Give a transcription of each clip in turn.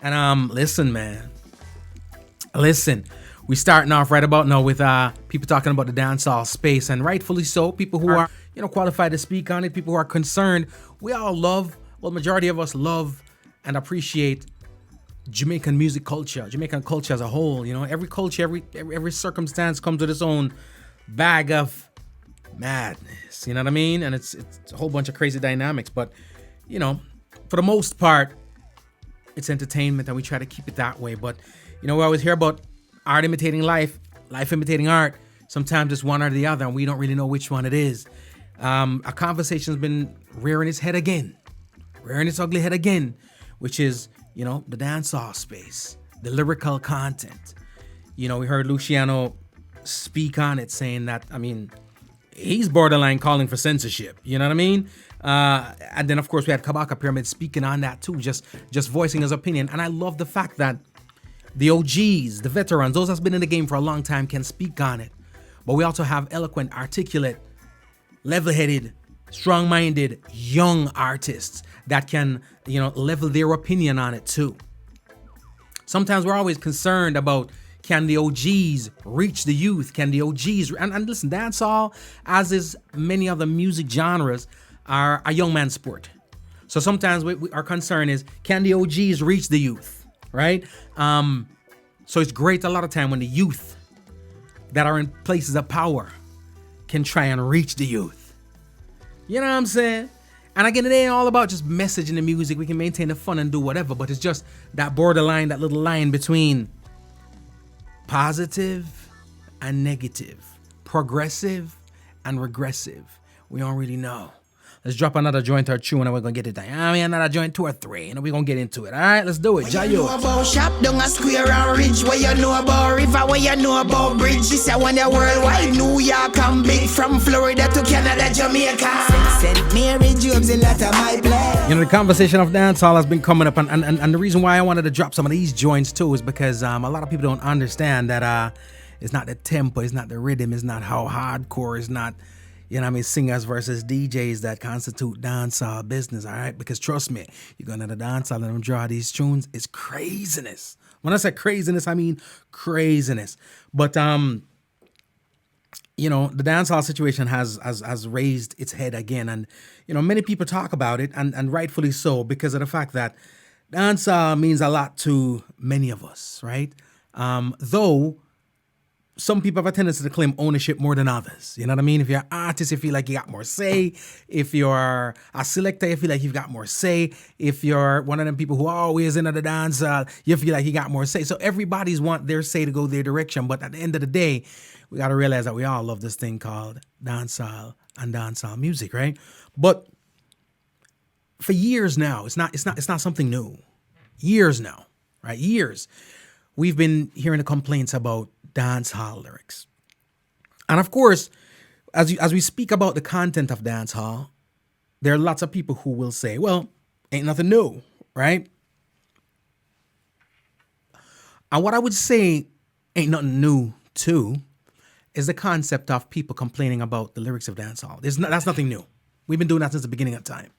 And listen, man. Listen, we starting off right about now with people talking about the dancehall space, and rightfully so. People who are qualified to speak on it, people who are concerned. We all love, well, majority of us love and appreciate Jamaican music culture, Jamaican culture as a whole. You know, every culture, every circumstance comes with its own bag of madness. You know what I mean? And it's a whole bunch of crazy dynamics. But you know, for the most part, it's entertainment, and we try to keep it that way. But we always hear about art imitating life, life imitating art. Sometimes it's one or the other, and we don't really know which one it is. A conversation's been rearing its ugly head again, which is, the dancehall space, the lyrical content. We heard Luciano speak on it, saying that, he's borderline calling for censorship. You know what I mean? And then, of course, we had Kabaka Pyramid speaking on that too, just voicing his opinion. And I love the fact that the OGs, the veterans, those that's been in the game for a long time can speak on it. But we also have eloquent, articulate, level-headed, strong-minded, young artists that can, level their opinion on it too. Sometimes we're always concerned about, can the OGs reach the youth? Can the OGs... And listen, dancehall, as is many other music genres, are a young man's sport. So sometimes our concern is, can the OGs reach the youth? Right? So it's great a lot of time when the youth that are in places of power can try and reach the youth. You know what I'm saying? And again, it ain't all about just messaging the music. We can maintain the fun and do whatever, but it's just that borderline, that little line between positive and negative, progressive and regressive. We don't really know. Let's drop another joint or two, and we're gonna get it done. Another joint, 2 or 3, and we're gonna get into it. All right, let's do it. Jayo. You know about shop down a square and ridge. What you know about river? What you know about bridge? This is one the worldwide. New York and big, from Florida to Canada, Jamaica. St. Mary Jobs in lot of my place. The conversation of dancehall has been coming up, and the reason why I wanted to drop some of these joints too is because a lot of people don't understand that it's not the tempo, it's not the rhythm, it's not how hardcore, it's not. Singers versus DJs that constitute dancehall business, all right? Because trust me, you're going to the dancehall and them draw these tunes, it's craziness. When I say craziness, I mean craziness. But, the dancehall situation has raised its head again. And, many people talk about it, and rightfully so, because of the fact that dancehall means a lot to many of us, right? Though some people have a tendency to claim ownership more than others. You know what I mean? If you're an artist, you feel like you got more say. If you're a selector, you feel like you've got more say. If you're one of them people who are always into the dance, you feel like you got more say. So everybody's want their say to go their direction. But at the end of the day, we got to realize that we all love this thing called dancehall and dancehall music, right? But for years now, it's not something new. Years now, right? Years. We've been hearing the complaints about dancehall lyrics. And of course, as we speak about the content of dancehall, there are lots of people who will say, well, ain't nothing new, right? And what I would say ain't nothing new too is the concept of people complaining about the lyrics of dancehall. That's nothing new. We've been doing that since the beginning of time.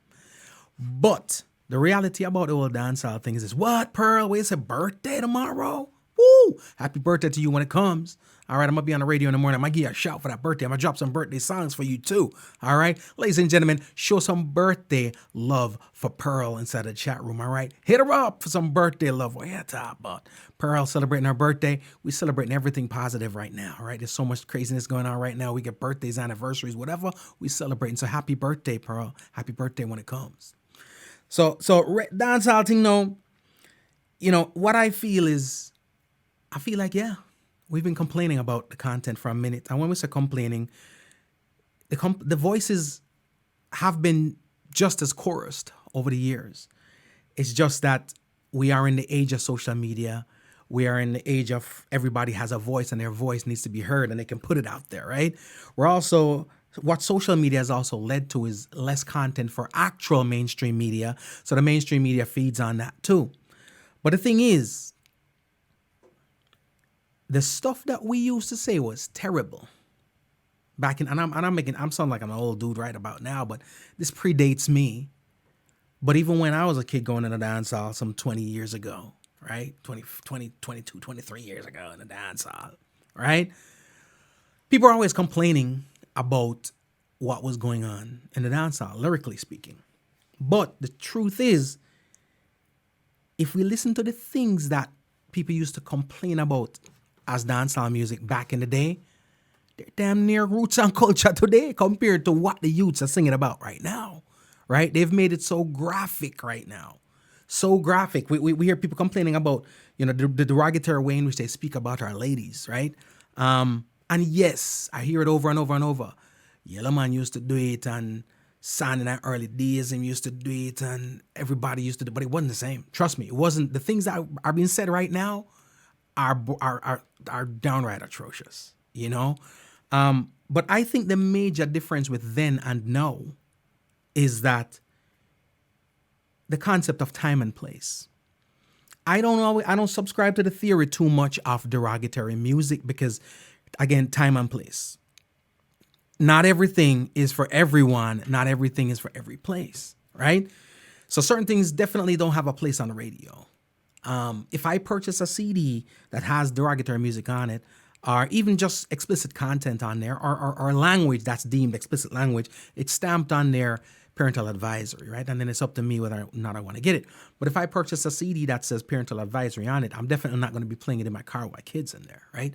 But the reality about the whole dancehall thing is this: what, Pearl? Wait, it's a birthday tomorrow? Woo! Happy birthday to you when it comes. All right, I'm going to be on the radio in the morning. I might give you a shout for that birthday. I'm going to drop some birthday songs for you too. All right? Ladies and gentlemen, show some birthday love for Pearl inside the chat room. All right? Hit her up for some birthday love. What you talk about? Pearl celebrating her birthday. We celebrating everything positive right now. All right? There's so much craziness going on right now. We get birthdays, anniversaries, whatever. We celebrating. So happy birthday, Pearl. Happy birthday when it comes. So dancehall thing, what I feel is, I feel like, we've been complaining about the content for a minute. And when we say complaining, the voices have been just as chorused over the years. It's just that we are in the age of social media. We are in the age of everybody has a voice, and their voice needs to be heard, and they can put it out there, right? What social media has also led to is less content for actual mainstream media. So the mainstream media feeds on that too. But the thing is, the stuff that we used to say was terrible back in, and I'm sounding like I'm an old dude right about now, but this predates me. But even when I was a kid going into dancehall some 20 years ago, right? 22, 23 years ago in the dancehall, right? People are always complaining about what was going on in the dancehall, lyrically speaking. But the truth is, if we listen to the things that people used to complain about as dancehall music back in the day, they're damn near roots and culture today compared to what the youths are singing about right now, right? They've made it so graphic right now. So graphic. We hear people complaining about, the derogatory way in which they speak about our ladies, right? And yes, I hear it over and over and over. Yellow Man used to do it, and Son in our early days and used to do it, and everybody used to do it, but it wasn't the same. Trust me, it wasn't. The things that are being said right now are downright atrocious, But I think the major difference with then and now is that the concept of time and place. I don't subscribe to the theory too much of derogatory music because, again, time and place. Not everything is for everyone. Not everything is for every place, right? So certain things definitely don't have a place on the radio. If I purchase a CD that has derogatory music on it, or even just explicit content on there, or language that's deemed explicit language, it's stamped on their parental advisory, right? And then it's up to me whether or not I want to get it. But if I purchase a CD that says parental advisory on it, I'm definitely not going to be playing it in my car with my kids in there, right?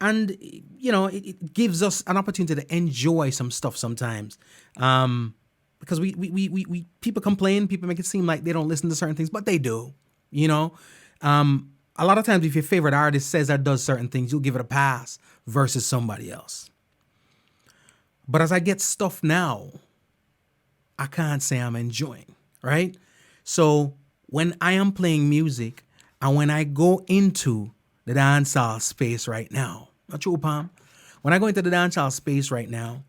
And, it gives us an opportunity to enjoy some stuff sometimes. Because we people complain, people make it seem like they don't listen to certain things, but they do, A lot of times if your favorite artist says or does certain things, you'll give it a pass versus somebody else. But as I get stuff now, I can't say I'm enjoying, right? So when I am playing music and when I go into the dancehall space right now, not true, Palm. When I go into the dancehall space right now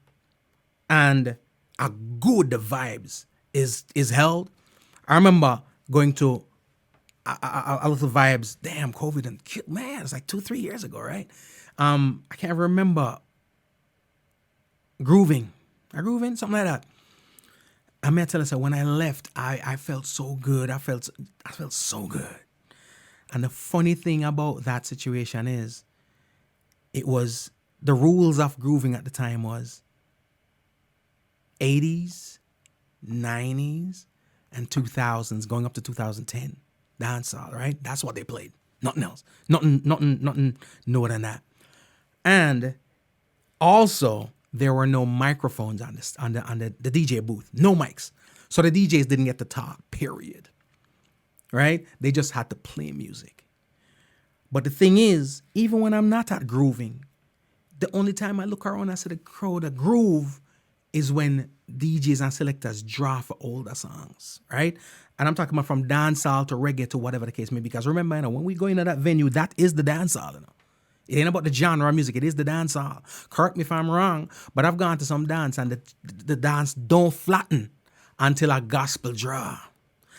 and a good vibes is held, I remember going to a little vibes. Damn, COVID and killed, man. It's like 2-3 years ago, right? I can't remember. Grooving, something like that. I may tell you, so when I left, I felt so good. I felt so good. And the funny thing about that situation is, it was the rules of grooving at the time was 80s, 90s, and 2000s, going up to 2010. Dancehall, right? That's what they played. Nothing else. Nothing more than that. And also, there were no microphones on the DJ booth. No mics. So the DJs didn't get to talk, period. Right? They just had to play music. But the thing is, even when I'm not at grooving, the only time I look around and see the crowd a groove is when DJs and selectors draw for older songs, right? And I'm talking about from dancehall to reggae to whatever the case may be. Because remember, when we go into that venue, that is the dancehall, It ain't about the genre of music. It is the dancehall. Correct me if I'm wrong, but I've gone to some dance and the dance don't flatten until a gospel draw,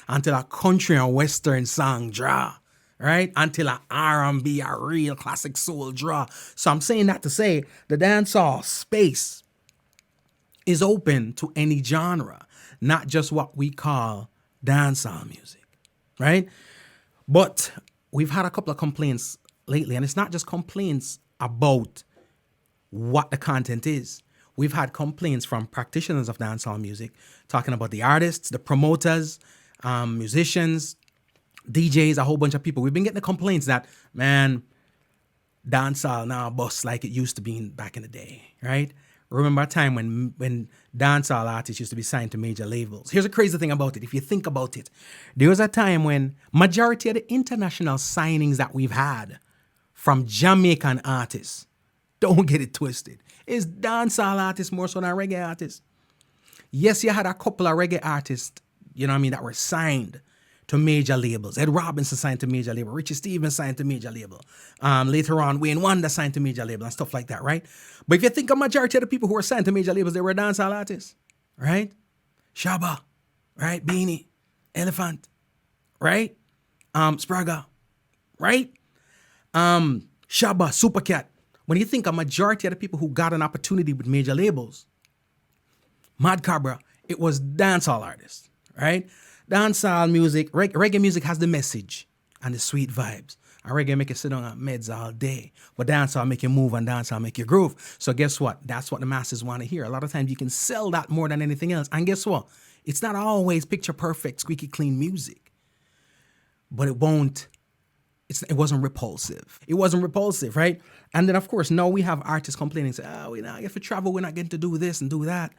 until a country and western song draw, right? Until a R&B, a real classic soul draw. So I'm saying that to say the dancehall space is open to any genre, not just what we call dancehall music, right? But we've had a couple of complaints lately, and it's not just complaints about what the content is. We've had complaints from practitioners of dancehall music talking about the artists, the promoters, musicians, DJs, a whole bunch of people. We've been getting the complaints that, man, dancehall now busts like it used to be back in the day, right? Remember a time when dancehall artists used to be signed to major labels. Here's a crazy thing about it. If you think about it, there was a time when majority of the international signings that we've had from Jamaican artists, don't get it twisted, is dancehall artists more so than reggae artists. Yes, you had a couple of reggae artists, that were signed to major labels. Ed Robinson signed to major label. Richie Stevens signed to major label. Later on, Wayne Wonder signed to major label and stuff like that, right? But if you think a majority of the people who were signed to major labels, they were dancehall artists, right? Shabba, right? Beanie, Elephant, right? Spraga, right? Shabba, Supercat. When you think a majority of the people who got an opportunity with major labels, Mad Cabra, it was dancehall artists, right? Dancehall music, reggae music has the message, and the sweet vibes. And reggae make you sit down on meds all day. But dancehall make you move and dancehall make you groove. So guess what? That's what the masses want to hear. A lot of times you can sell that more than anything else. And guess what? It's not always picture perfect, squeaky clean music. But it wasn't repulsive. It wasn't repulsive, right? And then of course, now we have artists complaining, say, we not get to travel, we're not getting to do this and do that.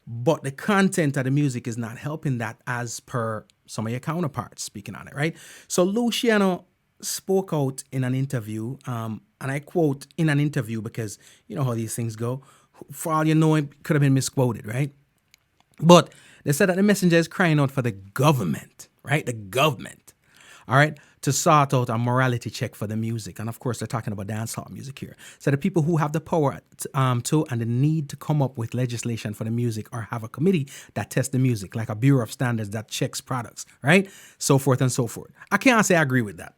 But the content of the music is not helping that, as per some of your counterparts speaking on it, right? So Luciano spoke out in an interview, and I quote in an interview because you know how these things go. For all you know, it could have been misquoted, right? But they said that the messenger is crying out for the government, right? The government, all right, to sort out a morality check for the music. And of course, they're talking about dancehall music here. So the people who have the power to and the need to come up with legislation for the music, or have a committee that tests the music, like a Bureau of Standards that checks products, right? So forth and so forth. I can't say I agree with that.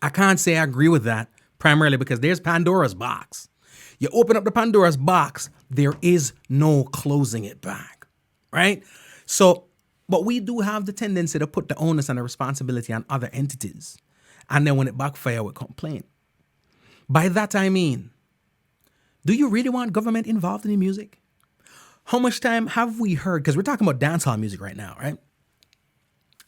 I can't say I agree with that, primarily because there's Pandora's box. You open up the Pandora's box, there is no closing it back, right? So, but we do have the tendency to put the onus and the responsibility on other entities. And then when it backfires, we complain. By that I mean, do you really want government involved in the music? How much time have we heard, because we're talking about dancehall music right now, right?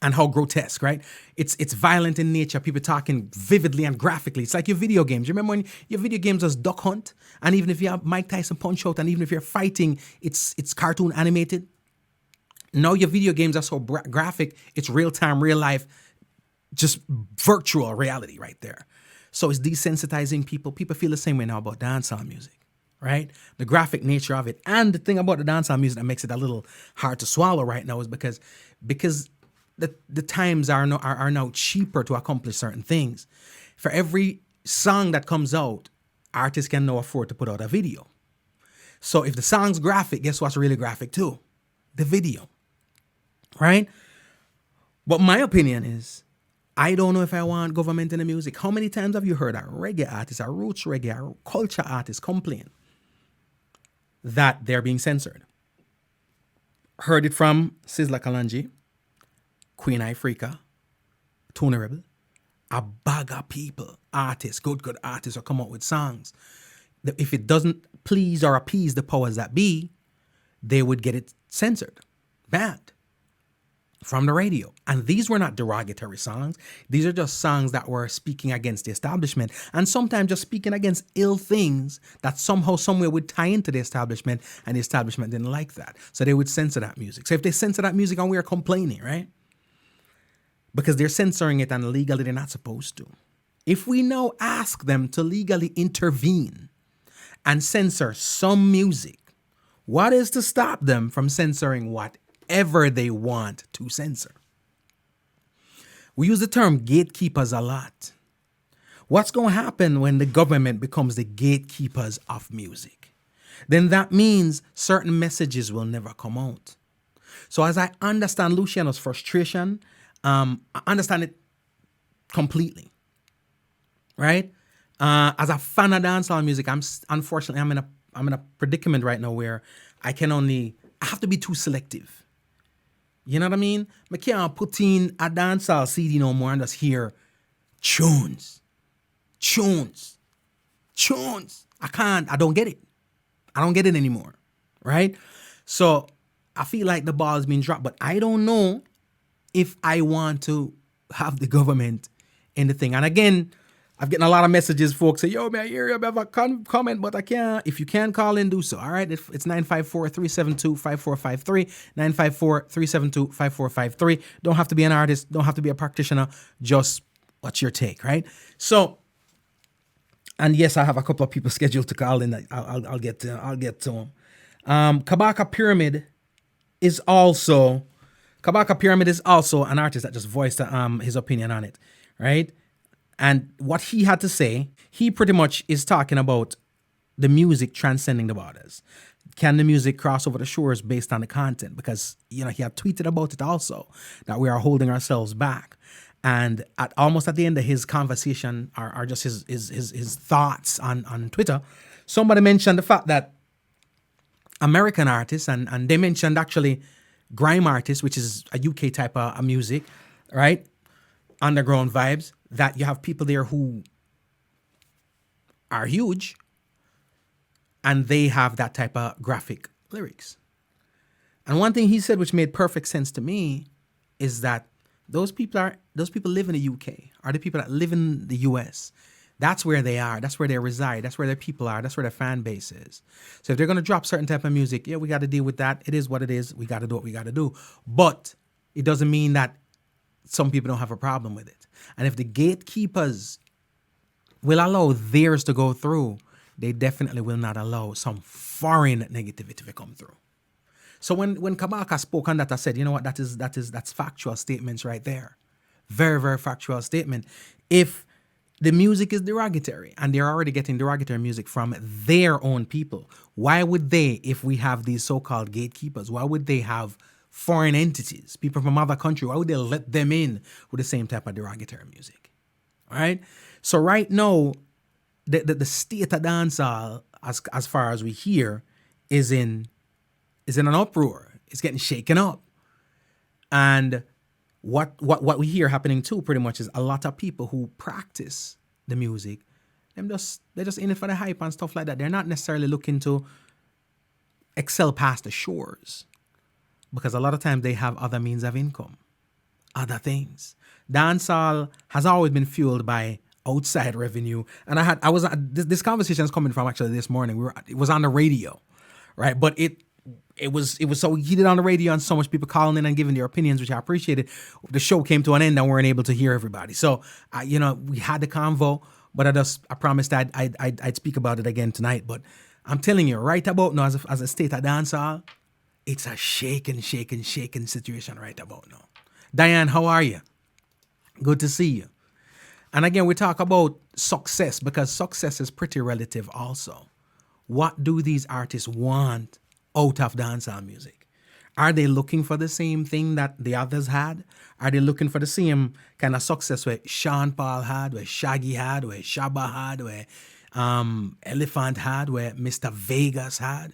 And how grotesque, right? It's violent in nature. People talking vividly and graphically. It's like your video games. You remember when your video games was Duck Hunt? And even if you have Mike Tyson Punch Out, and even if you're fighting, it's cartoon animated. Now your video games are so graphic, it's real time, real life, just virtual reality right there. So it's desensitizing people. People feel the same way now about dancehall music, right? The graphic nature of it. And the thing about the dancehall music that makes it a little hard to swallow right now is because the times are now cheaper to accomplish certain things. For every song that comes out, artists can now afford to put out a video. So if the song's graphic, guess what's really graphic too? The video, right? But my opinion is, I don't know if I want government in the music. How many times have you heard a reggae artist, a roots reggae, a culture artist complain that they're being censored? Heard it from Sizzla Kalonji, Queen Ifrica, Tony Rebel, a bag of people, artists, good artists will come out with songs that if it doesn't please or appease the powers that be, they would get it censored, banned from the radio. And these were not derogatory songs. These are just songs that were speaking against the establishment, and sometimes just speaking against ill things that somehow, somewhere would tie into the establishment, and the establishment didn't like that. So they would censor that music. So if they censor that music and we're complaining, right? Because they're censoring it and legally they're not supposed to. If we now ask them to legally intervene and censor some music, what is to stop them from censoring whatever they want to censor? We use the term gatekeepers a lot. What's going to happen when the government becomes the gatekeepers of music? Then that means certain messages will never come out. So as I understand Luciano's frustration, I understand it completely, right? As a fan of dancehall music, unfortunately I'm in a predicament right now where I have to be too selective. You know what I mean? I can't put in a dancehall CD no more and just hear tunes. I can't. I don't get it. I don't get it anymore, right? So I feel like the ball has been dropped, but I don't know if I want to have the government in the thing. And again, I've getting a lot of messages, folks say, yo, man, I hear you have a comment, but I can't. If you can call in, do so. All right, it's 954-372-5453, 954-372-5453. Don't have to be an artist, don't have to be a practitioner, just what's your take, right? So, and yes, I have a couple of people scheduled to call in. I'll get to them. Kabaka Pyramid is also an artist that just voiced his opinion on it, right? And what he had to say, he pretty much is talking about the music transcending the borders. Can the music cross over the shores based on the content? Because, he had tweeted about it also, that we are holding ourselves back. And almost at the end of his conversation, or just his thoughts on Twitter, somebody mentioned the fact that American artists, and they mentioned actually grime artists, which is a UK type of music, right? underground vibes, that you have people there who are huge and they have that type of graphic lyrics. And one thing he said which made perfect sense to me is that those people live in the UK, are the people that live in the US. That's where they are. That's where they reside. That's where their people are. That's where their fan base is. So if they're going to drop certain type of music, yeah, we got to deal with that. It is what it is. We got to do what we got to do. But it doesn't mean that some people don't have a problem with it. And if the gatekeepers will allow theirs to go through, they definitely will not allow some foreign negativity to come through. So when Kabaka spoke on that, I said, you know what, that's factual statements right there. Very, very factual statement. If the music is derogatory and they're already getting derogatory music from their own people, why would they, if we have these so-called gatekeepers, why would they have foreign entities, people from other countries, why would they let them in with the same type of derogatory music? All right? So right now, the state of dancehall, as far as we hear, is in an uproar. It's getting shaken up. And what we hear happening too, pretty much, is a lot of people who practice the music, they're just in it for the hype and stuff like that. They're not necessarily looking to excel past the shores, because a lot of times they have other means of income, other things. Dancehall has always been fueled by outside revenue. And this conversation is coming from actually this morning. It was on the radio, right? But it was so heated on the radio and so much people calling in and giving their opinions, which I appreciated. The show came to an end and we weren't able to hear everybody. So, we had the convo, but I promised I'd speak about it again tonight. But I'm telling you, right about now, as a state of dancehall, it's a shaking situation right about now. Diane, how are you? Good to see you. And again, we talk about success, because success is pretty relative also. What do these artists want out of dancehall music? Are they looking for the same thing that the others had? Are they looking for the same kind of success where Sean Paul had, where Shaggy had, where Shabba had, where Elephant had, where Mr. Vegas had,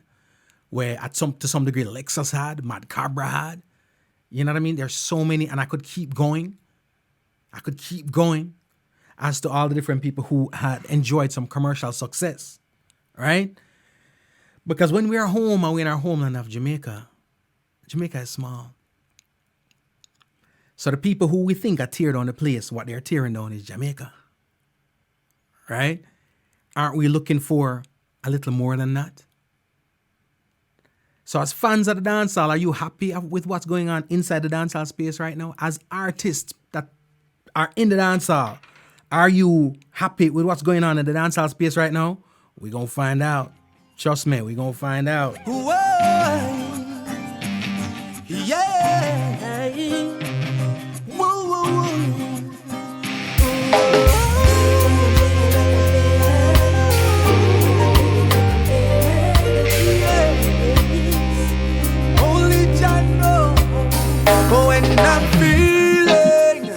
where to some degree Lexus had, Mad Cabra had? You know what I mean? There's so many, and I could keep going as to all the different people who had enjoyed some commercial success, right? Because when we are home and we're in our homeland of Jamaica is small. So the people who we think are tearing down the place, what they're tearing down is Jamaica, right? Aren't we looking for a little more than that? So as fans of the dancehall, are you happy with what's going on inside the dancehall space right now? As artists that are in the dancehall, are you happy with what's going on in the dancehall space right now? We're going to find out. Trust me, we're going to find out. Whoa, yeah. Whoa, whoa, whoa. Only Jah know when I'm feeling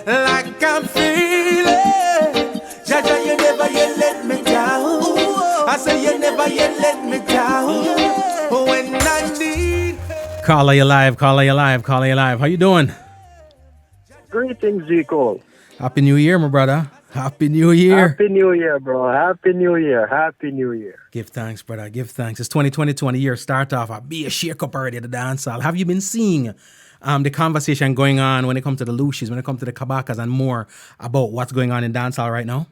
like I'm feeling. Jah, you never yet let me down. I say you never yet let me down. When I need. Carla, you live. How you doing? Greetings, G. Cole. Happy New Year, my brother. Happy New Year. Happy New Year, bro. Happy New Year. Give thanks, brother. Give thanks. It's 2022 and the year start off. I'll be a shake up already at the dancehall. Have you been seeing the conversation going on when it comes to the Lushis, when it comes to the Kabakas and more about what's going on in dancehall right now?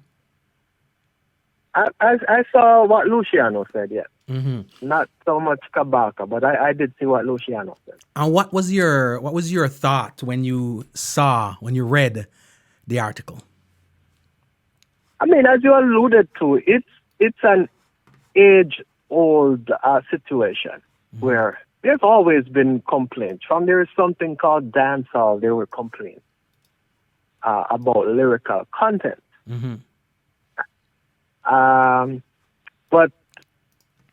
I saw what Luciano said, yeah. Mm-hmm. Not so much Kabaka, but I did see what Luciano said. And what was your thought when you read the article? I mean, as you alluded to, it's an age-old situation where there's always been complaints. From there is something called dancehall, there were complaints about lyrical content. Mm-hmm. But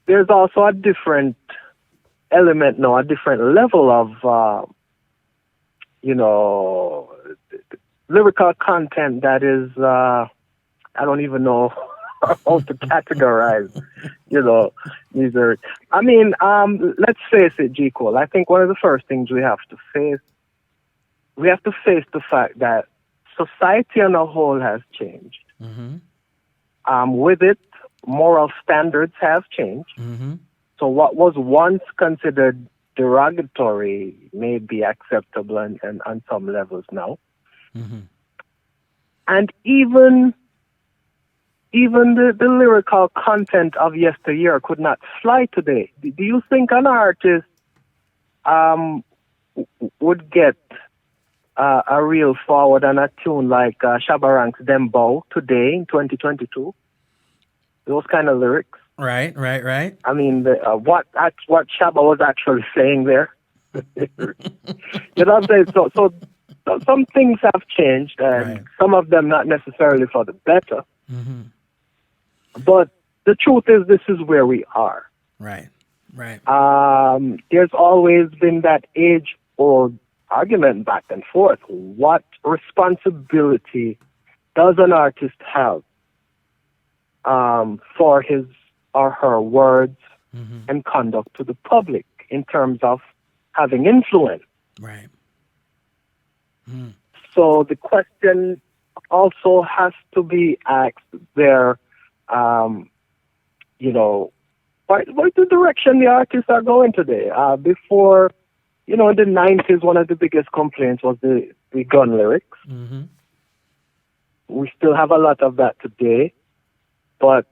there's also a different element now, a different level of, lyrical content that is, I don't even know how to categorize, these are, I mean, let's face it, G. Cole. I think one of the first things we have to face the fact that society on a whole has changed. Mm-hmm. With it, moral standards have changed. Mm-hmm. So what was once considered derogatory may be acceptable and on some levels now. Mm-hmm. And even the lyrical content of yesteryear could not fly today. Do you think an artist would get a reel forward on a tune like Shabba Ranks Dembow today in 2022? Those kind of lyrics. Right. I mean, what Shabba was actually saying there. You know what I'm saying? So some things have changed, and some of them not necessarily for the better. Mm-hmm. But the truth is, this is where we are. Right. There's always been that age-old argument back and forth. What responsibility does an artist have for his or her words and conduct to the public in terms of having influence? Right. So the question also has to be asked there, what the direction the artists are going today. Before, in the 90s, one of the biggest complaints was the gun lyrics. Mm-hmm. We still have a lot of that today, but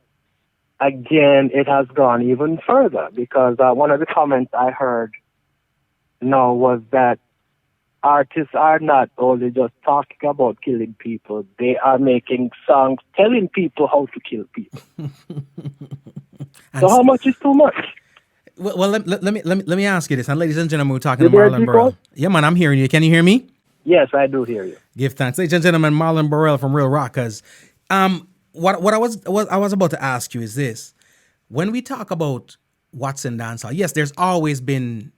again, it has gone even further because one of the comments I heard now was that artists are not only just talking about killing people, they are making songs telling people how to kill people. So how much is too much? Well, let me ask you this, and ladies and gentlemen, we're talking to Marlon Burrell. Yeah, man, I'm hearing you. Can you hear me? Yes, I do hear you. Give thanks, ladies and gentlemen. Marlon Burrell from Real Rockers. What I was about to ask you is this: when we talk about what's in dancehall, yes, there's always been,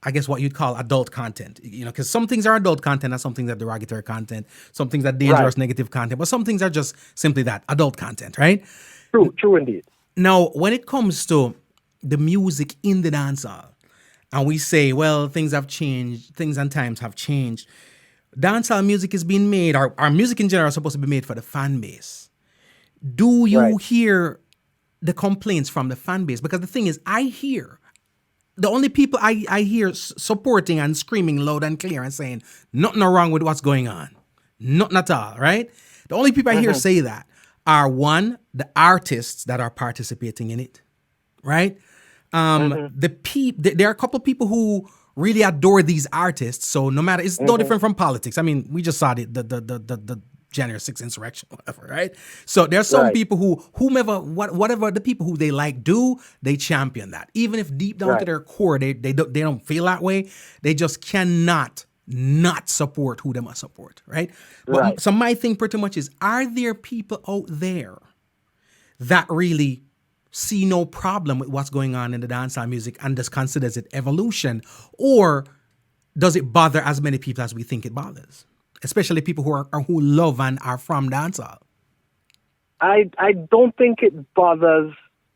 I guess, what you'd call adult content, because some things are adult content and some things are derogatory content, some things are dangerous, negative content, but some things are just simply that, adult content, right? True indeed. Now, when it comes to the music in the dancehall, and we say, well, things have changed, things and times have changed, dancehall music is being made, or our music in general is supposed to be made for the fan base. Do you hear the complaints from the fan base? Because the thing is, the only people I hear supporting and screaming loud and clear and saying, nothing wrong with what's going on. Nothing at all, right? The only people I hear say that are, one, the artists that are participating in it, right? There are a couple of people who really adore these artists. So no matter, it's no different from politics. I mean, we just saw the January 6th insurrection, whatever, right? So there's some people whatever the people who they like do, they champion that. Even if deep down to their core, they don't feel that way, they just cannot not support who they must support, right? But so my thing pretty much is, are there people out there that really see no problem with what's going on in the dancehall music and just considers it evolution, or does it bother as many people as we think it bothers? Especially people who love and are from dancehall. I don't think it bothers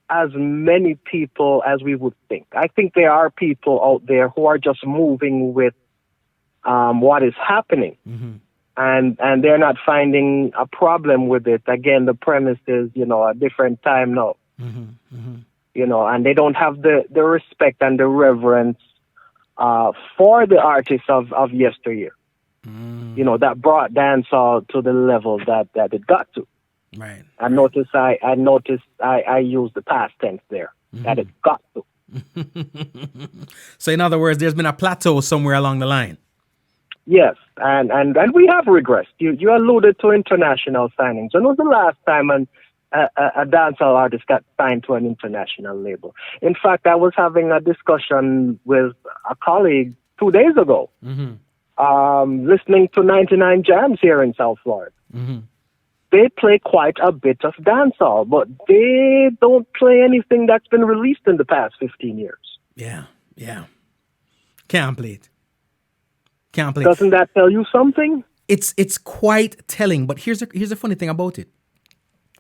as many people as we would think. I think there are people out there who are just moving with what is happening, and they're not finding a problem with it. Again, the premise is a different time now, and they don't have the respect and the reverence for the artists of yesteryear. That brought dancehall to the level that it got to. Right. I noticed I used the past tense there, that it got to. So in other words, there's been a plateau somewhere along the line. Yes, and we have regressed. You alluded to international signings. When was the last time a dancehall artist got signed to an international label? In fact, I was having a discussion with a colleague 2 days ago. Listening to 99 Jams here in South Florida. They play quite a bit of dancehall, but they don't play anything that's been released in the past 15 years. Yeah. Can't play it. Doesn't that tell you something? It's quite telling, but here's the funny thing about it.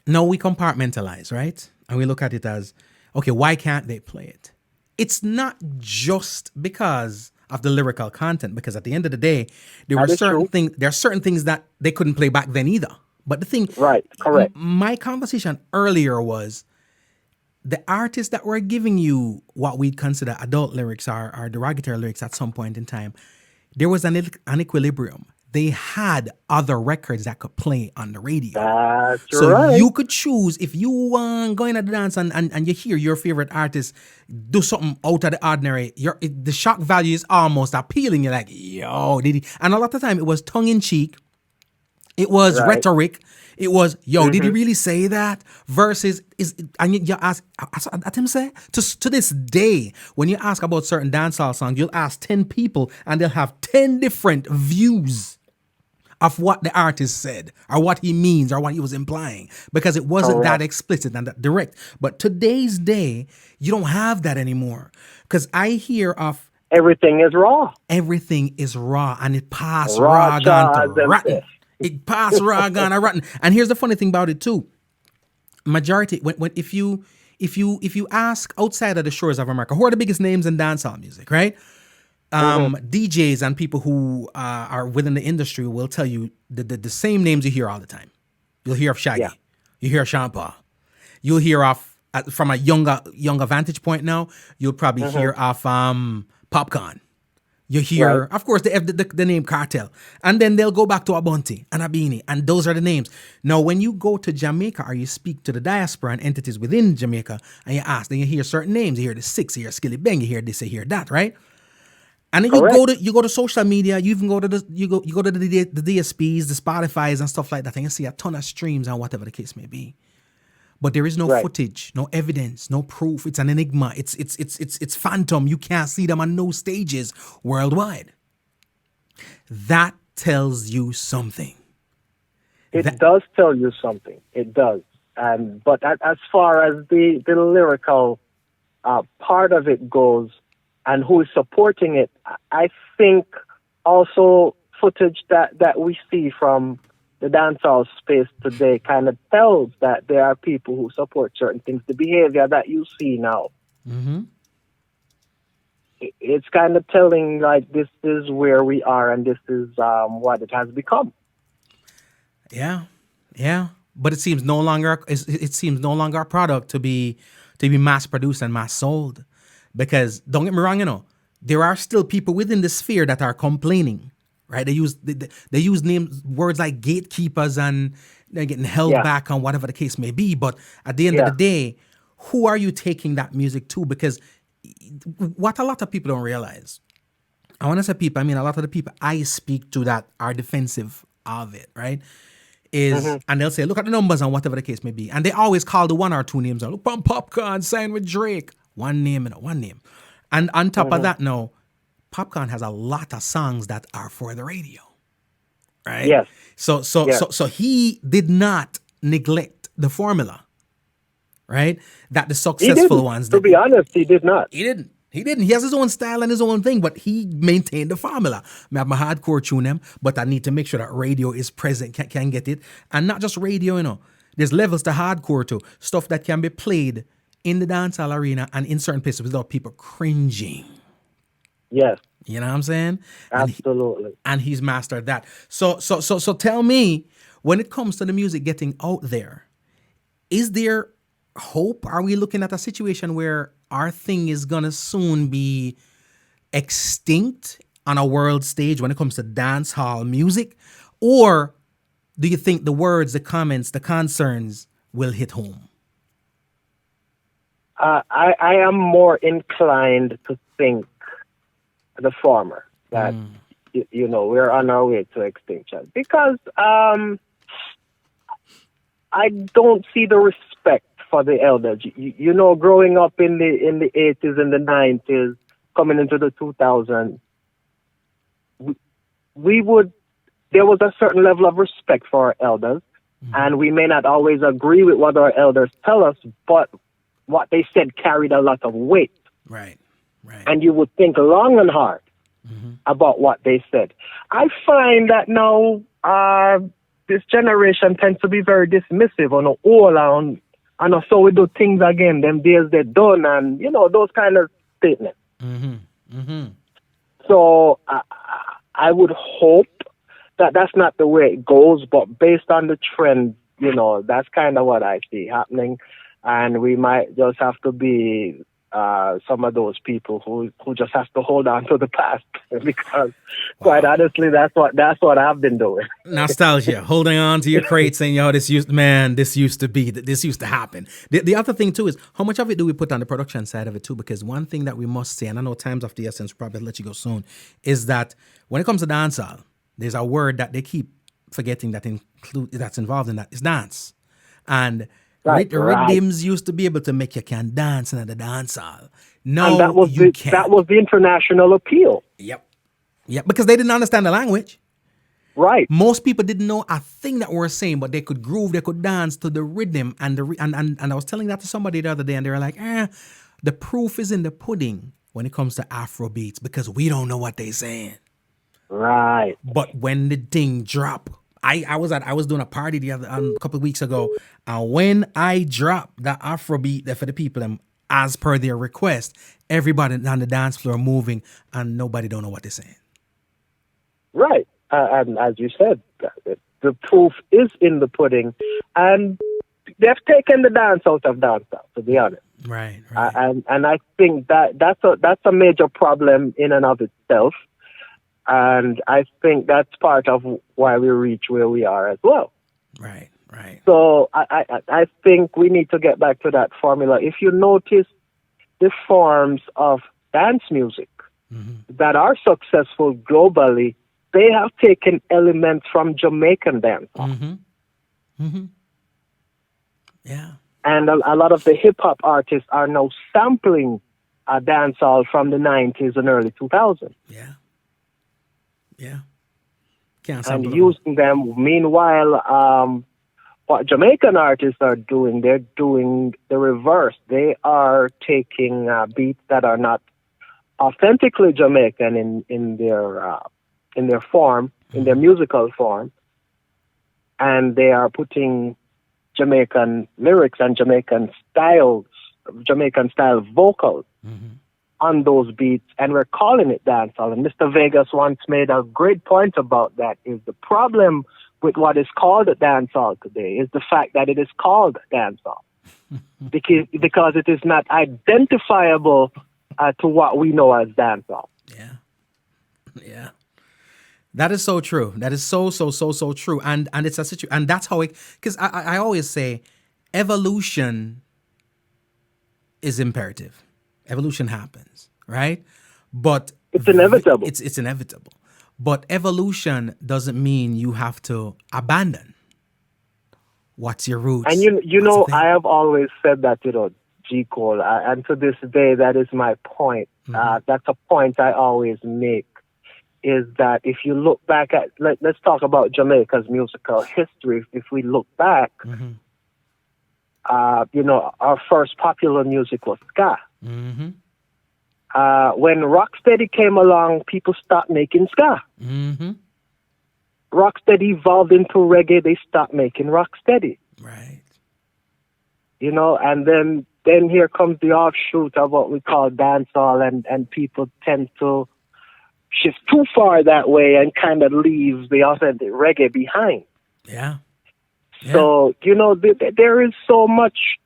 Now we compartmentalize, right? And we look at it as, okay, why can't they play it? It's not just because of the lyrical content, because at the end of the day, there That were is true. there are certain things that they couldn't play back then either. But the thing, Right, correct. my conversation earlier was the artists that were giving you what we'd consider adult lyrics or derogatory lyrics at some point in time, there was an equilibrium. They had other records that could play on the radio. That's So right. you could choose if you going to the dance and you hear your favorite artist do something out of the ordinary. The shock value is almost appealing. You're like, yo, did he? And a lot of time it was tongue in cheek. It was Right. rhetoric. It was, yo, did he really say that? Versus and you ask, at him say to this day, when you ask about certain dancehall songs, you'll ask 10 people and they'll have 10 different views of what the artist said or what he means or what he was implying, because it wasn't that explicit and that direct. But today's day, you don't have that anymore, because I hear of Everything is raw. everything is raw and it passed Raw raw cha, gone as to them rotten. say. It passed raw gone to rotten. And here's the funny thing about it too. Majority, when if you ask outside of the shores of America, who are the biggest names in dancehall music, right? DJs and people who are within the industry will tell you the same names you hear all the time. You'll hear of Shaggy. Yeah. You hear of Sean Paul. You'll hear of, from a younger vantage point now, you'll probably hear of Popcorn. You hear, Right. of course, the name Cartel. And then they'll go back to a Bunty and a Beanie. And those are the names. Now, when you go to Jamaica or you speak to the diaspora and entities within Jamaica and you ask, then you hear certain names. You hear the Six, you hear Skilly Bang, you hear this, you hear that, right? And then you go to social media, you even go to the DSPs, the Spotify's and stuff like that, and you see a ton of streams and whatever the case may be. But there is no Right. footage, no evidence, no proof. It's an enigma. It's phantom. You can't see them on no stages worldwide. That tells you something. It does tell you something. It does. But as far as the lyrical part of it goes, and who is supporting it, I think also footage that we see from the dancehall space today kind of tells that there are people who support certain things. The behavior that you see now, it's kind of telling, like, this is where we are and this is what it has become. Yeah. But it seems no longer a product to be mass produced and mass sold. Because don't get me wrong, there are still people within the sphere that are complaining, right? They use words like gatekeepers and they're getting held back on whatever the case may be. But at the end of the day, who are you taking that music to? Because what a lot of people don't realize, I want to say people, I mean a lot of the people I speak to that are defensive of it, right? And they'll say, look at the numbers and whatever the case may be. And they always call the one or two names. Look, Popcorn signed with Drake. One name. And on top of that, now, Popcorn has a lot of songs that are for the radio, right? Yes. So he did not neglect the formula, right? That the successful ones. To be honest, he did not. He didn't. He has his own style and his own thing, but he maintained the formula. I have my hardcore tune them, but I need to make sure that radio is present, can get it. And not just radio, There's levels to hardcore too. Stuff that can be played in the dancehall arena and in certain places without people cringing. Yes. You know what I'm saying? Absolutely. And he's mastered that. So tell me, when it comes to the music getting out there, is there hope? Are we looking at a situation where our thing is gonna soon be extinct on a world stage when it comes to dancehall music? Or do you think the words, the comments, the concerns will hit home? I am more inclined to think the former, that, we're on our way to extinction. Because I don't see the respect for the elders. Growing up in the 80s and the 90s, coming into the 2000s, there was a certain level of respect for our elders, and we may not always agree with what our elders tell us, but what they said carried a lot of weight. Right. And you would think long and hard about what they said. I find that now this generation tends to be very dismissive on all and so we do things again, them days they're done, and those kind of statements. So I would hope that that's not the way it goes, but based on the trend, that's kind of what I see happening. And we might just have to be some of those people who just have to hold on to the past because, quite honestly, that's what I've been doing. Nostalgia, holding on to your crates, saying, "Yo, this used to happen." The other thing too is how much of it do we put on the production side of it too? Because one thing that we must say, and I know time's of the essence, we'll probably let you go soon, is that when it comes to dancehall, there's a word that they keep forgetting that's involved in that is dance, and rhythms used to be able to make you can dance in the dancehall. No, and that was the international appeal. Yep, because they didn't understand the language. Right. Most people didn't know a thing that we were saying, but they could groove, they could dance to the rhythm, and I was telling that to somebody the other day, and they were like, the proof is in the pudding when it comes to Afro beats because we don't know what they're saying. Right. But when the thing drop, I was doing a party a couple of weeks ago, and when I dropped that Afrobeat there for the people, as per their request, everybody on the dance floor moving, and nobody don't know what they're saying. Right, and as you said, the proof is in the pudding, and they've taken the dance out of dancehall, to be honest. Right. And I think that's a major problem in and of itself. And I think that's part of why we reach where we are as well. Right. So I think we need to get back to that formula. If you notice the forms of dance music that are successful globally, they have taken elements from Jamaican dance. Yeah. And a lot of the hip-hop artists are now sampling dancehall from the 90s and early 2000s. Yeah. And using them. Meanwhile, what Jamaican artists are doing, they're doing the reverse. They are taking beats that are not authentically Jamaican in their form, in their musical form, and they are putting Jamaican lyrics and Jamaican style vocals on those beats, and we're calling it dancehall. And Mr. Vegas once made a great point about that. Is the problem with what is called a dancehall today is the fact that it is called dancehall because it is not identifiable to what we know as dancehall. Yeah. That is so true. That is so true. And it's a situation, and that's how because I always say evolution is imperative. Evolution happens, right? But it's inevitable. It's inevitable. But evolution doesn't mean you have to abandon what's your roots. And you know, I have always said that, G. Cole, and to this day, that is my point. That's a point I always make, is that if you look back at, let's talk about Jamaica's musical history. If we look back, our first popular music was ska. When Rocksteady came along, people stopped making ska. Rocksteady evolved into reggae. They stopped making Rocksteady. Right. And then here comes the offshoot of what we call dancehall, and people tend to shift too far that way and kind of leave the authentic reggae behind. Yeah. So, there is so much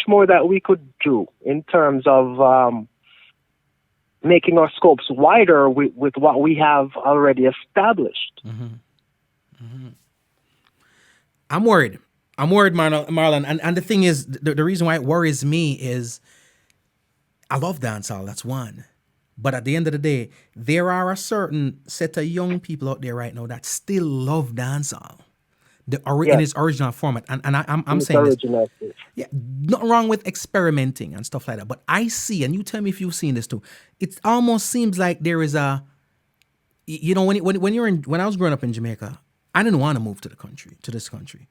more that we could do in terms of making our scopes wider with what we have already established. I'm worried, Marlon. And the thing is, the reason why it worries me is I love dancehall, that's one. But at the end of the day, there are a certain set of young people out there right now that still love dancehall. In its original format, and I'm saying this. Yeah, nothing wrong with experimenting and stuff like that. But I see, and you tell me if you've seen this too. It almost seems like there is a, when I was growing up in Jamaica, I didn't want to move to this country.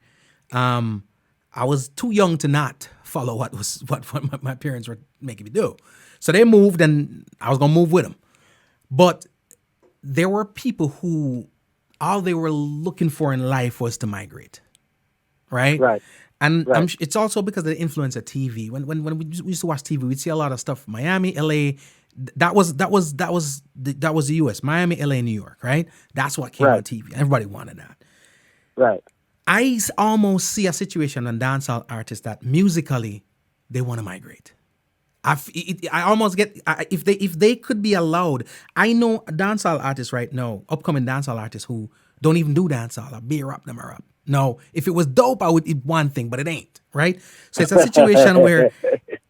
I was too young to not follow what my parents were making me do. So they moved, and I was gonna move with them. But there were people who all they were looking for in life was to migrate, right? Right. And it's also because of the influence of TV. When we used to watch TV, we'd see a lot of stuff, Miami, LA, That was the U.S. Miami, L.A., New York, right? That's what came on TV. Everybody wanted that. Right. I almost see a situation on dancehall artists that musically they want to migrate. I almost get if they could be allowed. I know dancehall artists right now, upcoming dancehall artists who don't even do dancehall. Or beer up them or up. No, if it was dope, I would eat one thing, but it ain't, right? So it's a situation where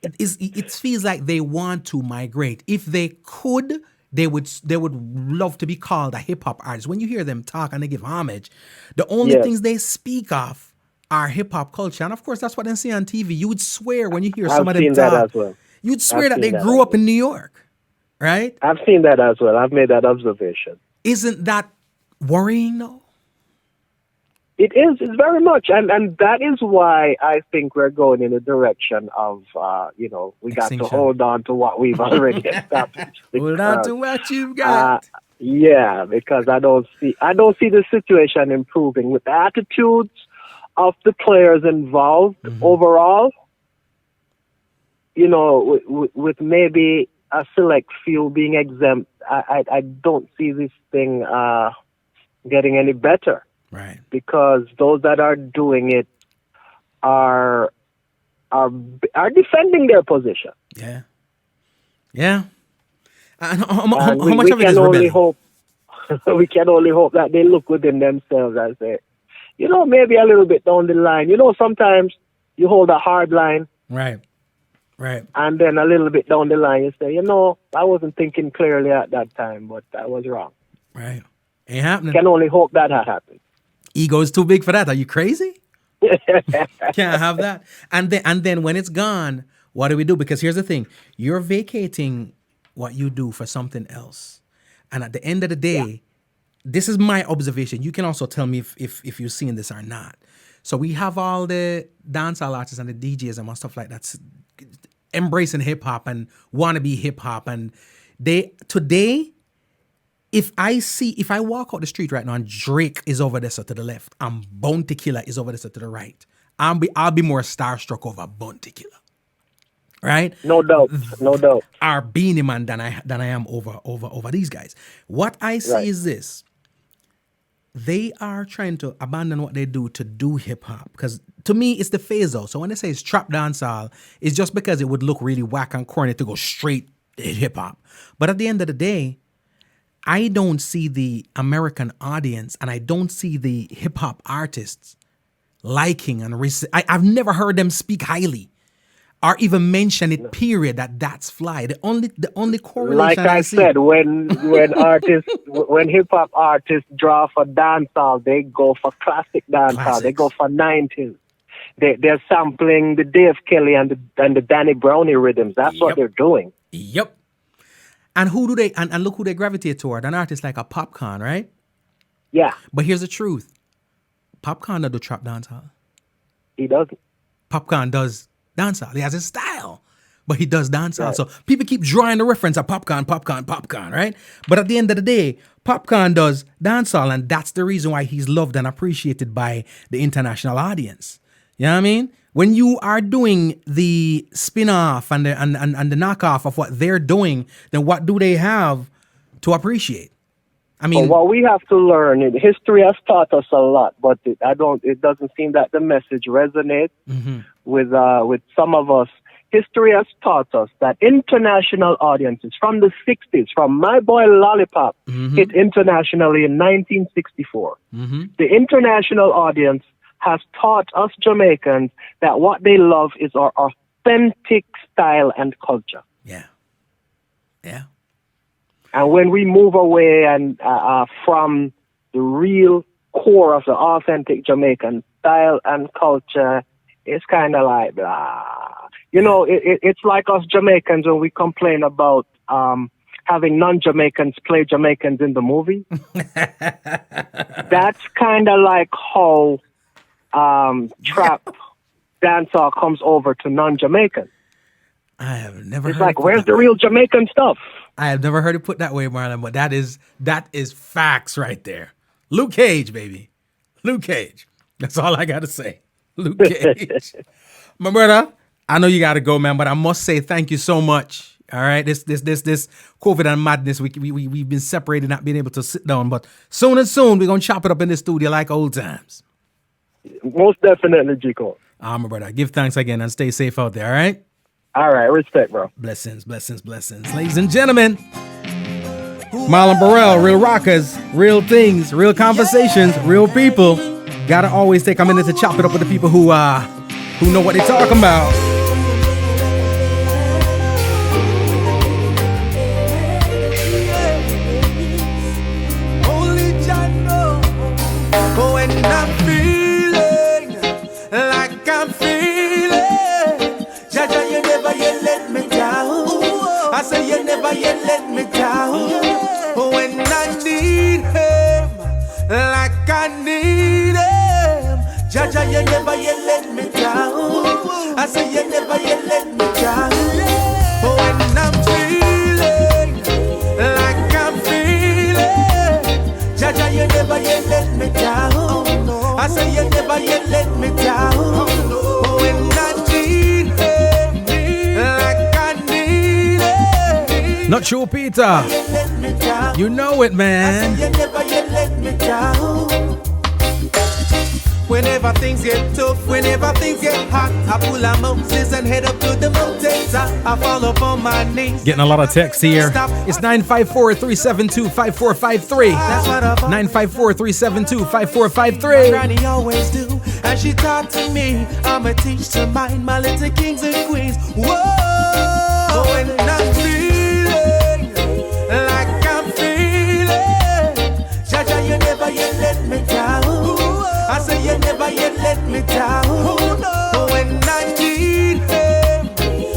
it feels like they want to migrate. If they could, they would love to be called a hip hop artist. When you hear them talk and they give homage, the only things they speak of are hip hop culture, and of course that's what they see on TV. You would swear when you hear some of them seen talk, that as well. You'd swear that they grew up in New York, right? I've seen that as well. I've made that observation. Isn't that worrying though? It is. It's very much, and that is why I think we're going in the direction of, we got to hold on to what we've already established. Hold on to what you've got. Because I don't see the situation improving with the attitudes of the players involved overall. With maybe a select few being exempt, I don't see this thing getting any better. Right. Because those that are doing it are defending their position. Yeah. Yeah. How we much of it can is only rebellion? we can only hope that they look within themselves and say, maybe a little bit down the line. Sometimes you hold a hard line. Right. Right. And then a little bit down the line you say, I wasn't thinking clearly at that time, but I was wrong. Right. Ain't happening. Can only hope that happens. Ego is too big for that. Are you crazy? Can't have that. And then when it's gone, what do we do? Because here's the thing. You're vacating what you do for something else. And at the end of the day, this is my observation. You can also tell me if you've seen this or not. So we have all the dancehall artists and the DJs and stuff like that embracing hip hop and want to be hip hop. And today, if I walk out the street right now and Drake is over there so to the left and Bounty Killer is over there so to the right, I'll be more starstruck over Bounty Killer, right? No doubt. Our Beanie Man than I am over these guys. What I see is this: they are trying to abandon what they do to do hip hop. Because to me, it's the phase out. So when they say it's trap dancehall, it's just because it would look really whack and corny to go straight hip hop. But at the end of the day, I don't see the American audience and I don't see the hip hop artists liking and I've never heard them speak highly or even mention it. Period. That's fly. The only correlation. Like I said, when hip hop artists draw for dancehall, they go for classic dancehall. Classics. They go for 90s. They're sampling the Dave Kelly and the Danny Brownie rhythms. That's what they're doing. Yep. And who do they and look who they gravitate toward? An artist like a Popcorn, right? Yeah. But here's the truth. Popcorn doesn't do trap dancehall. He doesn't. Popcorn does dancehall. He has his style, but he does dancehall. Right. So people keep drawing the reference of Popcorn, right? But at the end of the day, Popcorn does dancehall, and that's the reason why he's loved and appreciated by the international audience. You know what I mean? When you are doing the spin-off and the knockoff of what they're doing, then what do they have to appreciate? I mean, what we have to learn, history has taught us a lot, but it doesn't seem that the message resonates with some of us. History has taught us that international audiences from the 60s, from My Boy Lollipop, hit internationally in 1964. The international audience has taught us Jamaicans that what they love is our authentic style and culture. Yeah. Yeah. And when we move away and from the real core of the authentic Jamaican style and culture, it's kind of like blah. It's like us Jamaicans when we complain about having non-Jamaicans play Jamaicans in the movie. That's kind of like how trap dancehall comes over to non-Jamaican. I have never It's heard like, where's the real Jamaican stuff? I have never heard it put that way, Marlon, but that is facts right there. Luke Cage, baby. Luke Cage. That's all I got to say. Luke Cage. My brother, I know you got to go, man, but I must say thank you so much All right, this COVID and madness. We've been separated, not being able to sit down. But soon we're gonna chop it up in the studio like old times. Most definitely, G-Cole. My brother. Give thanks again and stay safe out there. All right. All right, respect, bro. Blessings. Ladies and gentlemen, Marlon Burrell, real rockers, real things, real conversations, real people. Gotta always take a minute to chop it up with the people who know what they're talking about. Only Jah know when I'm feeling like I'm feeling. Jah, you never yet let me down. I say you never yet let me down. When I need him, like I need him. Jah, you never yet let me down. I say you never yet let me down. When I'm feeling like I'm feeling. Jah, you never yet let me down. I say you never yet let me down. When I need him, like I need him. Not true, Peter. You know it, man. You never yet let me down. Whenever things get tough, whenever things get hot, I pull out Moses and head up to the mountains. I fall up on my knees. Getting a lot of texts here. It's 954-372-5453. 954-372-5453. Granny always do, and she taught to me. I'ma teach to mine my little kings and queens. Whoa, when I'm feeling like I'm feeling. Jah, you never yet let me down. I say you never yet let me down. When I need him,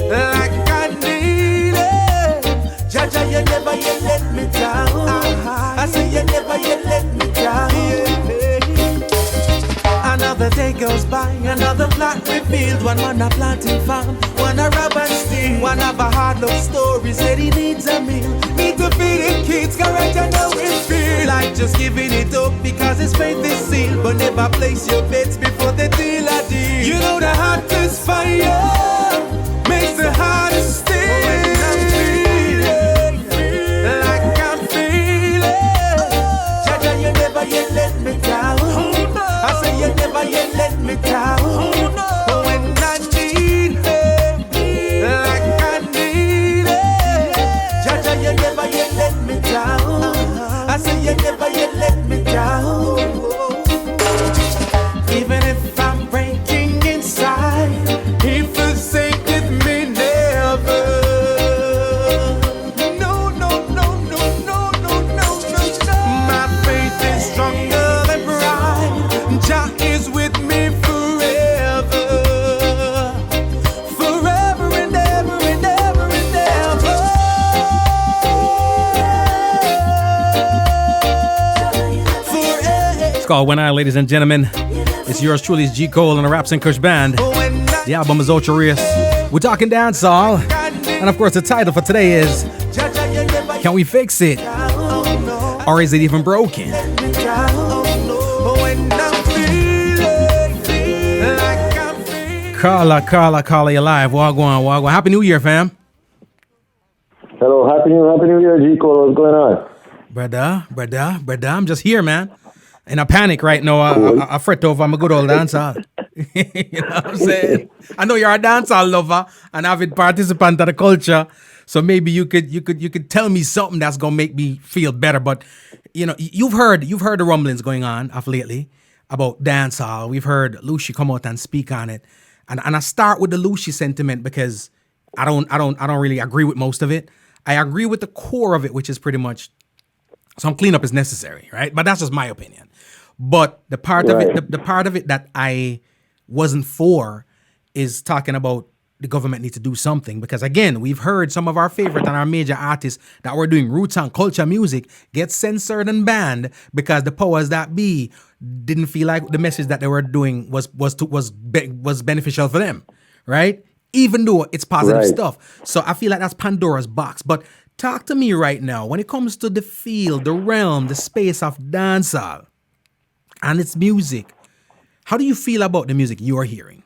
like I need him. Jah, you never yet let me down. I say you never yet let me down. Another day goes by, another plot revealed. One man a planting farm, one a rob and steal. One have a hard love story, said he needs a meal. Need to feed him kids, correct, I know it feel like just giving it up because his faith is sealed. But never place your bets before the deal a deal. You know the hottest fire makes the hardest steel. Like I'm feeling. Jah, you never yet let me down. I say you never yet let me down. When I need him, like I need him. Jah, you never yet let me down. I say you never yet let me down. Even if I'm breaking inside, he forsaketh me never. No. My faith is stronger than pride. Jah is with me forever. Forever and ever and ever and ever. Forever. It's called When I, ladies and gentlemen. It's yours truly, it's G. Cole and the Raps and Kush Band. The album is Ultra Race. We're talking dancehall. And of course, the title for today is Can We Fix It? Or Is It Even Broken? Carla, you're live. Wagwan. Happy New Year, fam. Hello, happy New Year, G. Cole. What's going on? Brother, I'm just here, man. In a panic right now. I fret over I'm a good old dancer. You know what I'm saying? I know you're a dancehall lover and avid participant of the culture. So maybe you could tell me something that's gonna make me feel better. But you know, you've heard the rumblings going on of lately about dancehall. We've heard Lucy come out and speak on it. And I start with the Lucy sentiment because I don't really agree with most of it. I agree with the core of it, which is pretty much some cleanup is necessary, right? But that's just my opinion. But the part of it, the part of it that I wasn't for is talking about the government needs to do something. Because again, we've heard some of our favorite and our major artists that were doing roots and culture music get censored and banned because the powers that be didn't feel like the message that they were doing was beneficial for them, right? Even though it's positive stuff. So I feel like that's Pandora's box. But talk to me right now when it comes to the field, the realm, the space of dancehall and its music. How do you feel about the music you're hearing?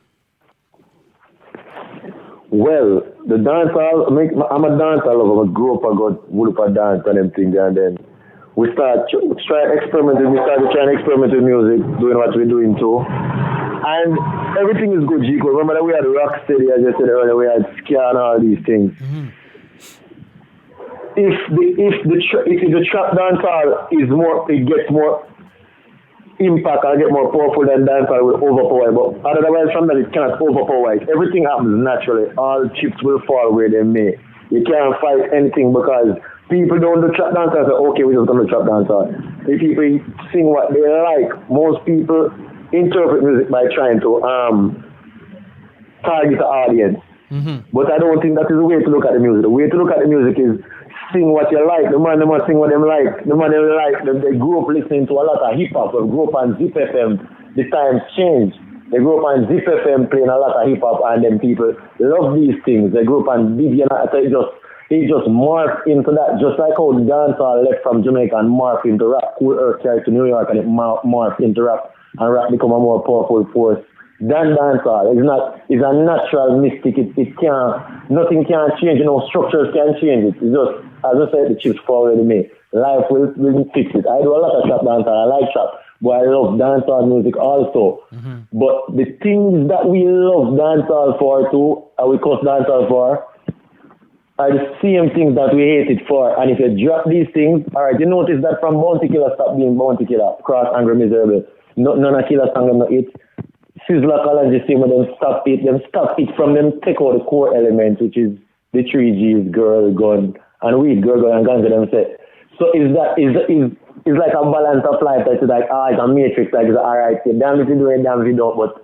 Well, the dancehall, I'm a dancehall lover. I grew up, I got wood up a dance and them things, and then we started trying experimenting. We started trying to experiment with music, doing what we're doing too. And everything is good, Chico. Remember that we had Rocksteady, as I said earlier, we had Ska and all these things. Mm-hmm. If the trap dancehall is more, it gets more impact and get more powerful than dancehall will overpower it. But otherwise from that it cannot overpower it. Everything happens naturally. All chips will fall where they may. You can't fight anything because people don't do trap dancehall and say, okay, we're just gonna trap dancehall. If people sing what they like, most people interpret music by trying to target the audience. Mm-hmm. But I don't think that is the way to look at the music. The way to look at the music is sing what you like. The man, they must sing what them like. The man, they like. They grew up listening to a lot of hip-hop. They grew up on Zip FM. The times changed. They grew up on Zip FM playing a lot of hip-hop, and then people love these things. They grew up on Biggie, and it just morphed into that. Just like how the dancehall left from Jamaica and morphed into rap. Cool Earth carried to New York, and it morphed into rap. And rap become a more powerful force than dancehall. It's a natural mystic. Nothing can change. Structures can change it. It's just, as I said, the chips fall already made. Life will fix it. I do a lot of trap dancehall. I like trap, but I love dancehall music also. Mm-hmm. But the things that we love dancehall for too, and we cuss dancehall for, are the same things that we hate it for. And if you drop these things, alright, you notice that from Bounty Killer stop being Bounty Killer, Cross, Angry, Miserable. None of Killer song them not it. Sizzla Collins the same, them stop it from them take out the core element, which is the 3Gs, girl, gun, and weed, girl, gun, and guns to them say. So is like a balance of life that's like, it's a matrix, like, it's alright, damn if you do it, damn if you don't, but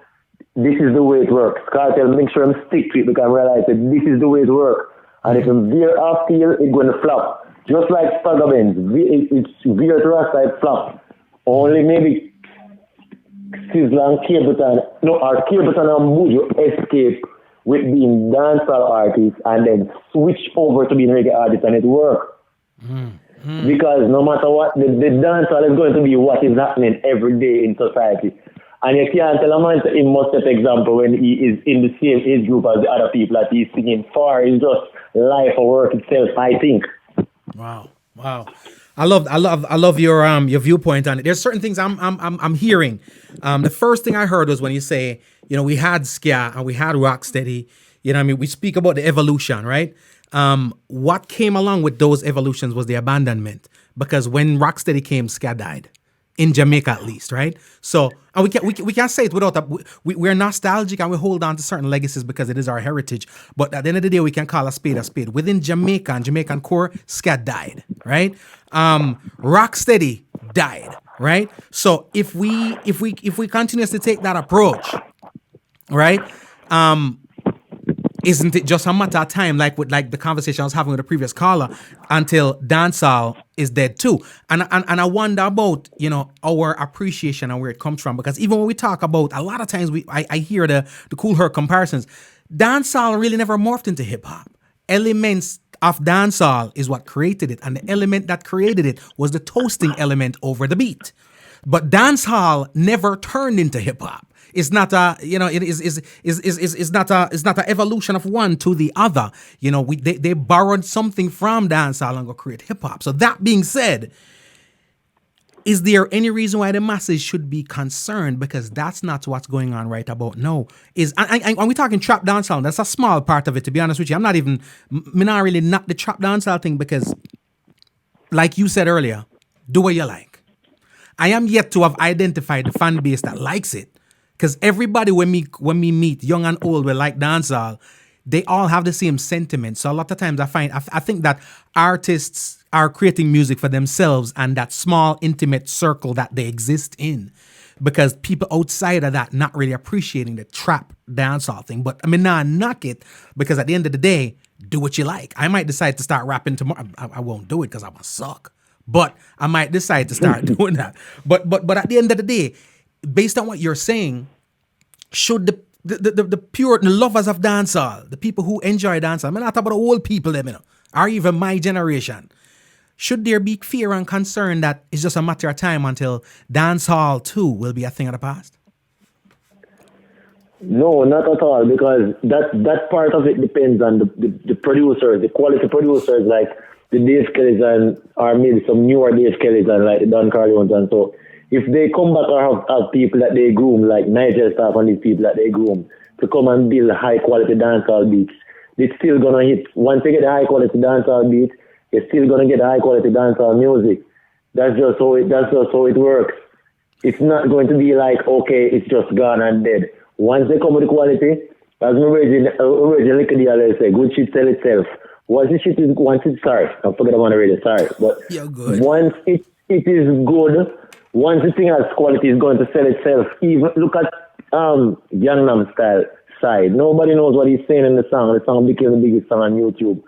this is the way it works. Cartel, make sure I'm stick to it because I realize that this is the way it works. And if you veer off field, it's going to flop. Just like Stagger Benz, it's veer to our side, flop. Only maybe Sizzla and Cableton and Buju escape with being dancehall artists and then switch over to being reggae artists, and it works. Mm-hmm. Because no matter what, the dancehall is going to be what is happening every day in society. And you can't tell a man he must set example when he is in the same age group as the other people that he's singing for. It's just life or work itself, I think. Wow. I love your viewpoint on it. There's certain things I'm hearing. The first thing I heard was when you say, we had ska and we had rocksteady. We speak about the evolution, right? What came along with those evolutions was the abandonment, because when rocksteady came, ska died. In Jamaica, at least, right? So, and we can't say it without that. We're nostalgic and we hold on to certain legacies because it is our heritage. But at the end of the day, we can call a spade a spade. Within Jamaica and Jamaican core, ska died, right? Rocksteady died, right? So if we continuously take that approach, right? Isn't it just a matter of time, like the conversation I was having with the previous caller, until dancehall is dead too? And I wonder about, our appreciation and where it comes from, because even when we talk about, a lot of times I hear the Cool Herc comparisons. Dancehall really never morphed into hip hop. Elements of dancehall is what created it, and the element that created it was the toasting element over the beat. But dancehall never turned into hip hop. It's not it's not an evolution of one to the other. They borrowed something from dancehall and go create hip hop. So that being said, is there any reason why the masses should be concerned? Because that's not what's going on right about now. And we're talking trap dancehall, that's a small part of it, to be honest with you. I'm not really not the trap dancehall thing, because like you said earlier, do what you like. I am yet to have identified the fan base that likes it. Because everybody, when we meet, young and old, we like dancehall, they all have the same sentiment. So a lot of times I think that artists are creating music for themselves and that small, intimate circle that they exist in. Because people outside of that not really appreciating the trap dancehall thing. But I mean, nah, knock it, because at the end of the day, do what you like. I might decide to start rapping tomorrow. I won't do it because I'm going to suck. But I might decide to start doing that. But at the end of the day, based on what you're saying, should the lovers of dancehall, the people who enjoy dancehall, I'm not talking about the old people, or even my generation, should there be fear and concern that it's just a matter of time until dancehall too will be a thing of the past? No, not at all, because that part of it depends on the producers, the quality producers like the Dave Kellys or maybe some newer Dave Kellys and like the Don Carleones and so. If they come back or have people that they groom, like Nigel staff and these people that they groom, to come and build high quality dancehall beats, it's still gonna hit. Once they get the high quality dancehall beat, you're still gonna get high quality dancehall music. That's just how it works. It's not going to be like, okay, it's just gone and dead. Once they come with the quality, as my original liquor dealer say, good shit sell itself. Once it's sorry, I forget about the radio, sorry. But once it is good, once the thing has quality, it's going to sell itself. Even look at Gangnam Style side. Nobody knows what he's saying in the song. The song became the biggest song on YouTube.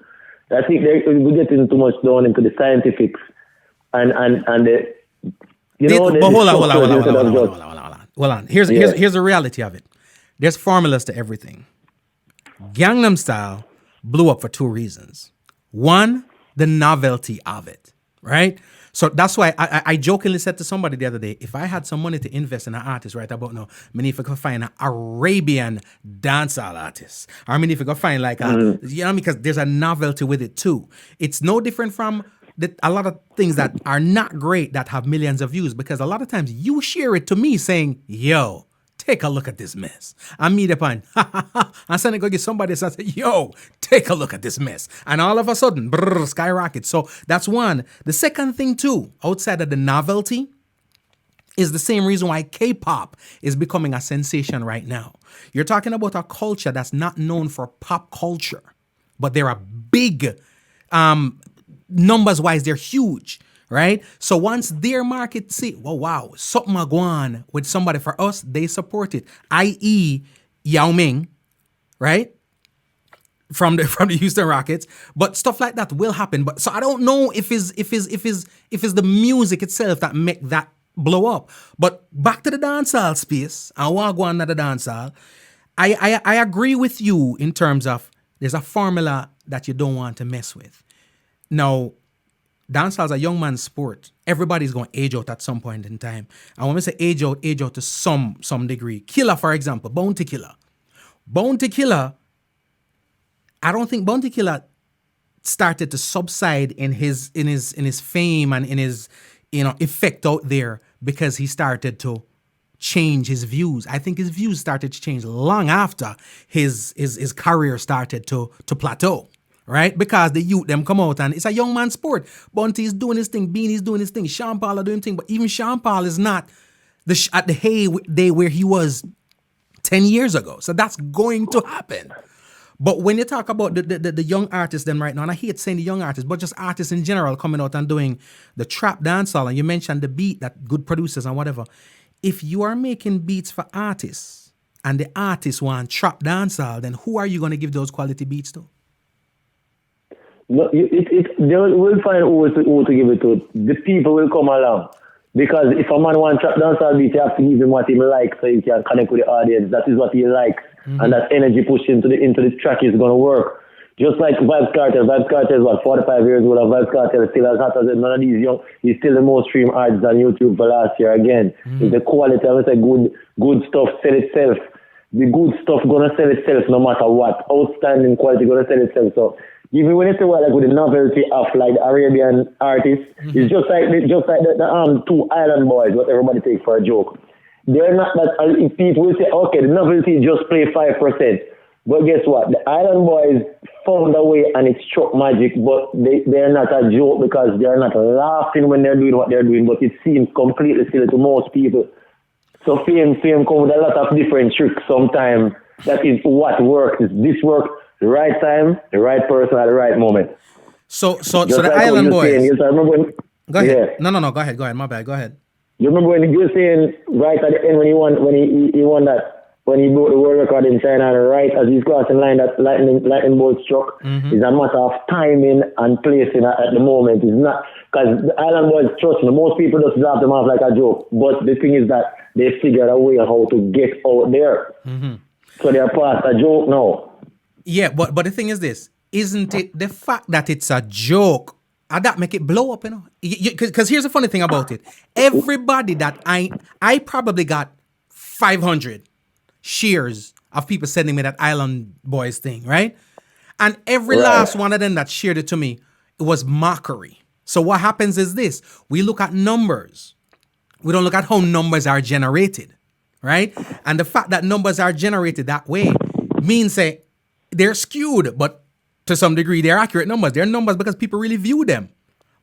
I think we're getting too much down into the scientifics and the Hold on. Here's the reality of it. There's formulas to everything. Gangnam Style blew up for two reasons. One, the novelty of it, right? So that's why I jokingly said to somebody the other day, if I had some money to invest in an artist right about now, I mean, if I could find an Arabian dancehall artist, or I mean, if I could find like because there's a novelty with it too. It's no different from a lot of things that are not great that have millions of views, because a lot of times you share it to me saying, yo, take a look at this mess. I meet upon, and suddenly go get somebody else and say, yo, take a look at this mess. And all of a sudden, skyrocket. So that's one. The second thing too, outside of the novelty, is the same reason why K-pop is becoming a sensation right now. You're talking about a culture that's not known for pop culture, but they're a big, numbers wise, they're huge. Right? So once their market see, well, wow, something go on with somebody for us, they support it. I.e. Yao Ming, right? From the Houston Rockets. But stuff like that will happen. But so I don't know if it's the music itself that make that blow up. But back to the dancehall space, I want to go on to the dancehall. I agree with you in terms of there's a formula that you don't want to mess with. Now, dancehall is a young man's sport. Everybody's going to age out at some point in time. And when we say age out to some degree. Killer, for example, Bounty Killer. Bounty Killer, I don't think Bounty Killer started to subside in his fame and in his effect out there because he started to change his views. I think his views started to change long after his career started to plateau. Right? Because the youth, them come out and it's a young man's sport. Bunty is doing his thing, Beanie's doing his thing, Sean Paul are doing his thing, but even Sean Paul is not at the heyday where he was 10 years ago. So that's going to happen. But when you talk about the young artists then right now, and I hate saying the young artists, but just artists in general coming out and doing the trap dancehall, and you mentioned the beat, that good producers and whatever. If you are making beats for artists and the artists want trap dancehall, then who are you going to give those quality beats to? No, they will find who to give it to. The people will come along. Because if a man wants trap dancehall beat, you have to give him what he likes so he can connect with the audience. That is what he likes. Mm-hmm. And that energy pushed into the track is going to work. Just like Vybz Kartel. Vybz Kartel is what, 45 years old, and Vybz Kartel is still as hot as none of these young. He's still the most streamed artist on YouTube for last year again. Mm-hmm. It's the quality, I would say good stuff sell itself. The good stuff going to sell itself no matter what. Outstanding quality going to sell itself. So even when you say what, like with the novelty of like the Arabian artists, mm-hmm. It's just like the two island boys, what everybody takes for a joke. They're not that. People will say, okay, the novelty just play 5%, but guess what? The island boys found a way and it's struck magic, but they're not a joke because they're not laughing when they're doing what they're doing, but it seems completely silly to most people. So fame comes with a lot of different tricks sometimes. That is what works. Is this work? The right time, the right person at the right moment. So the like Island Boys. Yes, I remember when, go ahead. Yeah. No. Go ahead. My bad. Go ahead. You remember when you were saying right at the end when he won that, when he broke the world record in China, and right as he's crossing line, that lightning bolt struck. Mm-hmm. It's a matter of timing and placing at the moment. It's not because the Island Boys, trust me, most people just laugh them off like a joke. But the thing is that they figured a way how to get out there. Mm-hmm. So they're past a joke now. Yeah, but the thing is this, isn't it the fact that it's a joke, that make it blow up, you know? Because here's the funny thing about it. Everybody that I probably got 500 shares of people sending me that Island Boys thing, right? And every Right. last one of them that shared it to me, it was mockery. So what happens is this: we look at numbers. We don't look at how numbers are generated, right? And the fact that numbers are generated that way means that they're skewed, but to some degree they're accurate numbers. They're numbers because people really view them,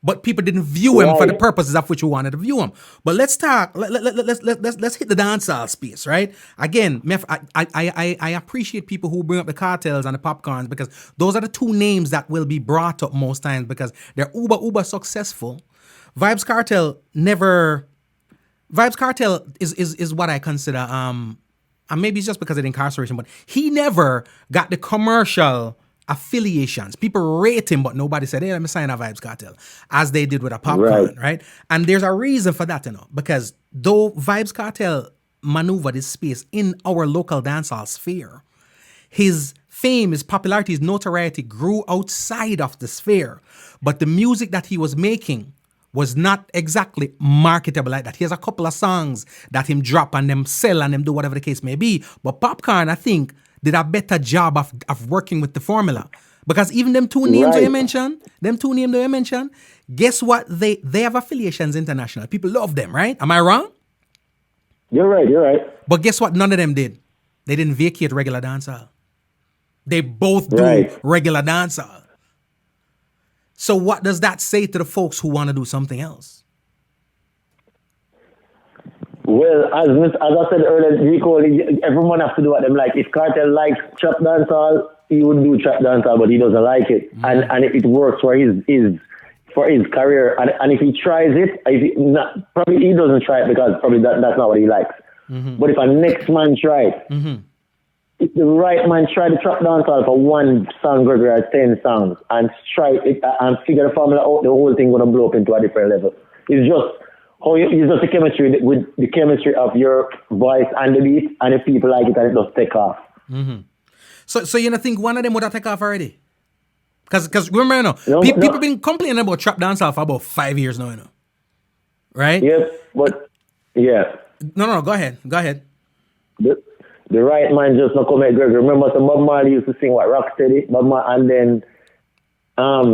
but people didn't view them for the Right. purposes of which we wanted to view them. But let's talk. Let's hit the dancehall space, right? Again, I appreciate people who bring up the cartels and the popcorns because those are the two names that will be brought up most times because they're uber successful. Vibes Cartel is what I consider and maybe it's just because of the incarceration, but he never got the commercial affiliations. People rate him, but nobody said, hey, let me sign a Vibes Cartel, as they did with a popcorn, right? And there's a reason for that, because though Vibes Cartel maneuvered his space in our local dancehall sphere, his fame, his popularity, his notoriety grew outside of the sphere. But the music that he was making was not exactly marketable like that. He has a couple of songs that him drop and them sell and them do whatever the case may be. But Popcorn, I think, did a better job of working with the formula. Because even them two names that you mentioned, guess what? They have affiliations international. People love them, right? Am I wrong? You're right. But guess what? None of them did. They didn't vacate regular dancehall. They both do regular dancehall. So what does that say to the folks who want to do something else? Well, as I said earlier, Rico, everyone has to do what them like. If Cartel likes trap dancehall, he would do trap dancehall, but he doesn't like it, and it works for his career. And if he tries it, probably he doesn't try it because probably that's not what he likes. But if a next man tries it, if the right man try to trap dancehall for one song, Gregory, or 10 songs, and try it and figure the formula out, the whole thing gonna blow up into a different level. It's just the chemistry with the chemistry of your voice and the beat, and if people like it, and it just take off. So you don't think one of them would have take off already? Because remember, people been complaining about trap dancehall for about 5 years now, right? Yes, but yeah. No, go ahead. The right man just not come at Gregory. Remember, some Bob Marley used to sing what Rocksteady, and then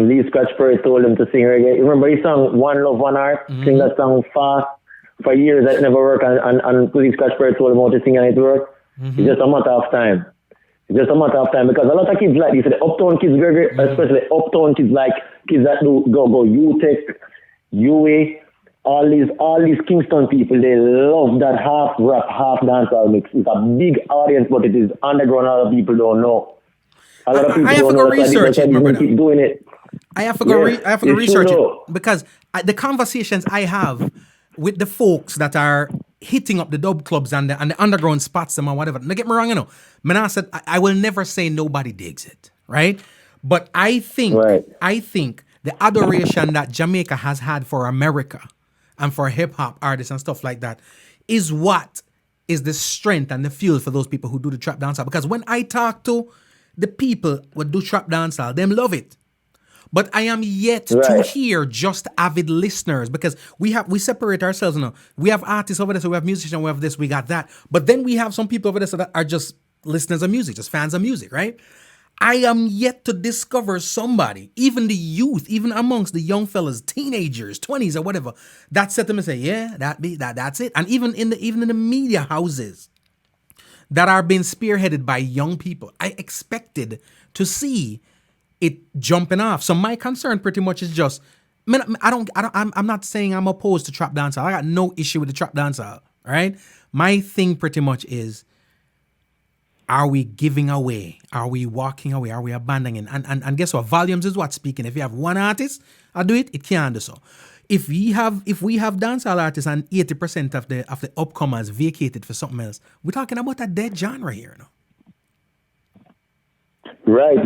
Lee Scratch Perry told him to sing reggae. You remember he sang One Love, One Heart, sing that song fast for years that never worked, and Lee Scratch Perry told him how to sing and it worked. It's just a matter of time. Because a lot of kids like this, the uptown kids, Gregory, especially uptown kids like kids that do go UTech, UA, all these Kingston people, they love that half rap, half dancehall mix. It's a big audience, but it is underground. A lot of people don't know. A lot of people don't know. Research it, my brother. Keep doing it. I have to go research it because the conversations I have with the folks that are hitting up the dub clubs and the underground spots them or whatever. Don't get me wrong, I said I will never say nobody digs it, right? But I think the adoration that Jamaica has had for America and for hip hop artists and stuff like that is what is the strength and the fuel for those people who do the trap dancehall. Because when I talk to the people who do trap dancehall, them love it. But I am yet to hear just avid listeners because we separate ourselves now. We have artists over there, so we have musicians, we have this, we got that. But then we have some people over there that are just listeners of music, just fans of music, right? I am yet to discover somebody, even the youth, even amongst the young fellas, teenagers, 20s or whatever, that said to me and say, yeah, that's it. And even in the media houses that are being spearheaded by young people, I expected to see it jumping off. So my concern pretty much is just, I'm not saying I'm opposed to trap dancehall. I got no issue with the trap dancehall, right? My thing pretty much is, are we giving away? Are we walking away? Are we abandoning? And guess what? Volumes is what's speaking. If you have one artist, I'll do it. It can't do so. If we have dancehall artists and 80% of the upcomers vacated for something else, we're talking about a dead genre here, Right.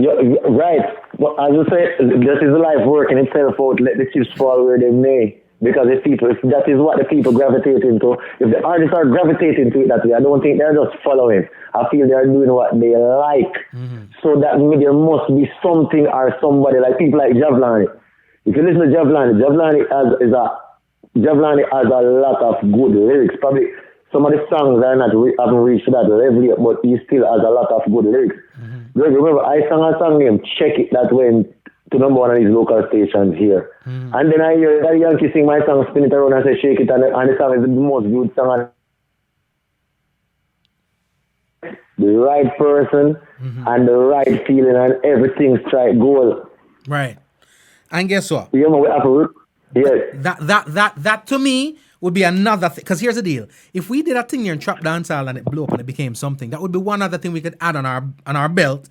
Well, as I say, this is life working itself out. Let the chips fall where they may. Because if that is what the people gravitate into, if the artists are gravitating to it that way, I don't think they're just following. I feel they're doing what they like. So that there must be something or somebody, like people like Javlani. If you listen to Javlani has a lot of good lyrics. Probably some of the songs are not haven't reached that level yet, but he still has a lot of good lyrics. Remember, I sang a song named Check It that went to number one of these local stations here. And then I hear that Yankee sing my song, Spin It Around, and say Shake It, and the song is the most good song. The right person and the right feeling and everything strike goal. Right. And guess what? You know, we have to, yes. That to me would be another thing. Because here's the deal: if we did a thing here in trap dancehall and it blew up and it became something, that would be one other thing we could add on our belt.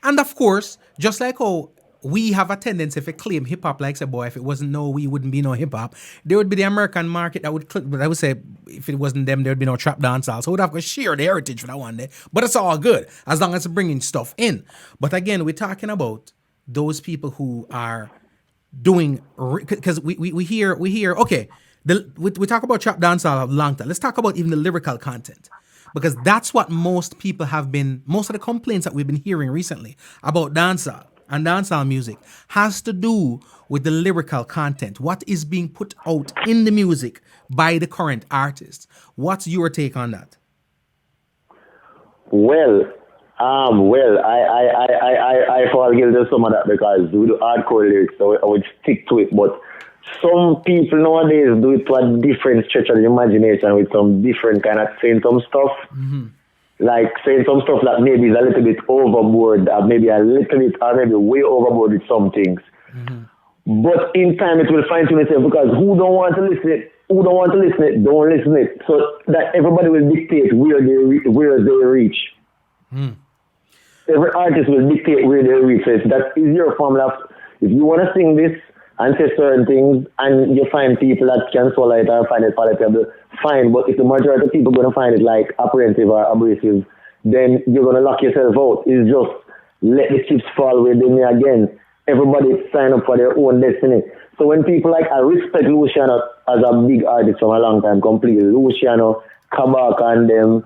And of course, just like how we have a tendency to claim hip hop, like say, boy, if it wasn't we wouldn't be no hip hop. There would be the American market that would click, but I would say if it wasn't them, there would be no trap dancehall. So we'd have to share the heritage for that one day. But it's all good as long as it's bringing stuff in. But again, we're talking about those people who are doing, because we hear okay, we talk about trap dancehall a long time. Let's talk about even the lyrical content. Because that's what most of the complaints that we've been hearing recently about dancehall and dancehall music has to do with the lyrical content. What is being put out in the music by the current artists? What's your take on that? I fall guilty of some of that because we do hardcore lyrics, so I would stick to it. But some people nowadays do it to a different stretch of the imagination with some different kind of saying some stuff. Like saying some stuff that maybe is a little bit overboard, or maybe a little bit, or maybe way overboard with some things. But in time it will fine tune itself because who don't want to listen it, don't listen it. So that everybody will dictate where they reach. Every artist will dictate where they reach. So that is your formula. If you want to sing this and say certain things, and you find people that can swallow it and find it palatable, fine. But if the majority of people are going to find it like apprehensive or abrasive, then you're going to lock yourself out. It's just let the chips fall where they may again. Everybody sign up for their own destiny. So when people like, I respect Luciano as a big artist from a long time, completely. Luciano, Kabak and them.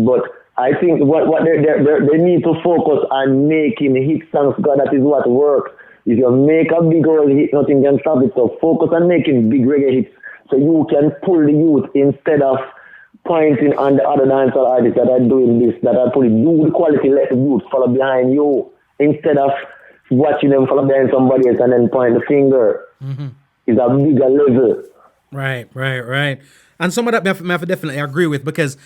But I think what they need to focus on making hit songs because that is what works. If you make a big old hit, nothing can stop it. So focus on making big reggae hits so you can pull the youth instead of pointing on the other dancehall artists that are doing this, that are putting good quality, let the youth follow behind you instead of watching them follow behind somebody else and then point the finger. It's a bigger level. Right. And some of that I have to definitely agree with because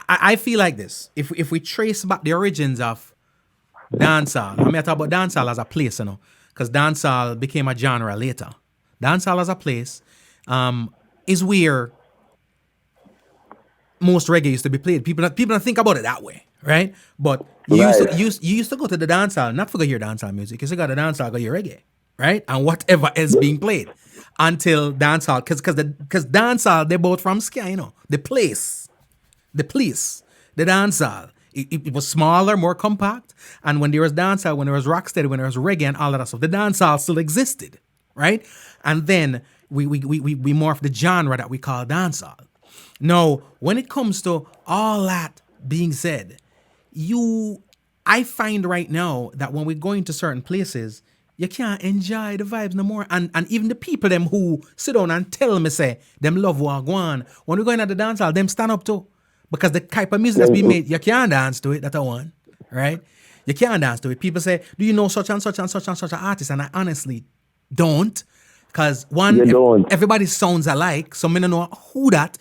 I feel like this. If we trace back the origins of dancehall, I talk about dancehall as a place, because dancehall became a genre later. Dancehall as a place is where most reggae used to be played. People don't think about it that way, right? But you used to go to the dancehall, not for go hear dancehall music. You used to go to the dancehall, go hear reggae, right? And whatever is being played until dancehall, because dancehall, they're both from Sky, the place, the dancehall. It was smaller, more compact. And when there was dancehall, when there was rocksteady, when there was reggae and all of that stuff, the dancehall still existed, right? And then we morphed the genre that we call dancehall. Now, when it comes to all that being said, I find right now that when we're going to certain places, you can't enjoy the vibes no more. And even the people them who sit down and tell me, say, them love Wagwan, when we're going to the dancehall, them stand up too. Because the type of music that's being made, you can't dance to it, that's a one, right? You can't dance to it. People say, do you know such and such and such and such an artist? And I honestly don't. Because everybody sounds alike, so I don't know who that.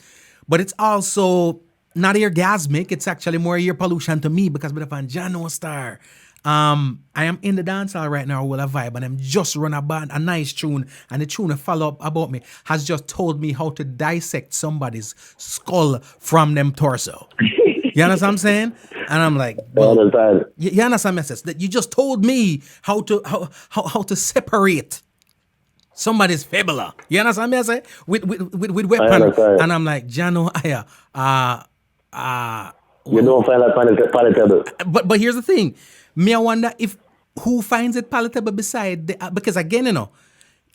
But it's also not orgasmic. It's actually more ear pollution to me because I'm a Jano star. I am in the dancehall right now with a vibe, and I'm just run a nice tune, and the tune that follow up about me has just told me how to dissect somebody's skull from them torso. You understand what I'm saying? And I'm like, well, you understand my sense? That you just told me how to separate somebody's fibula. You understand me? Say with weapon, and I'm like, Jano, you don't find that palatable. But here's the thing. Me, I wonder if who finds it palatable beside because again,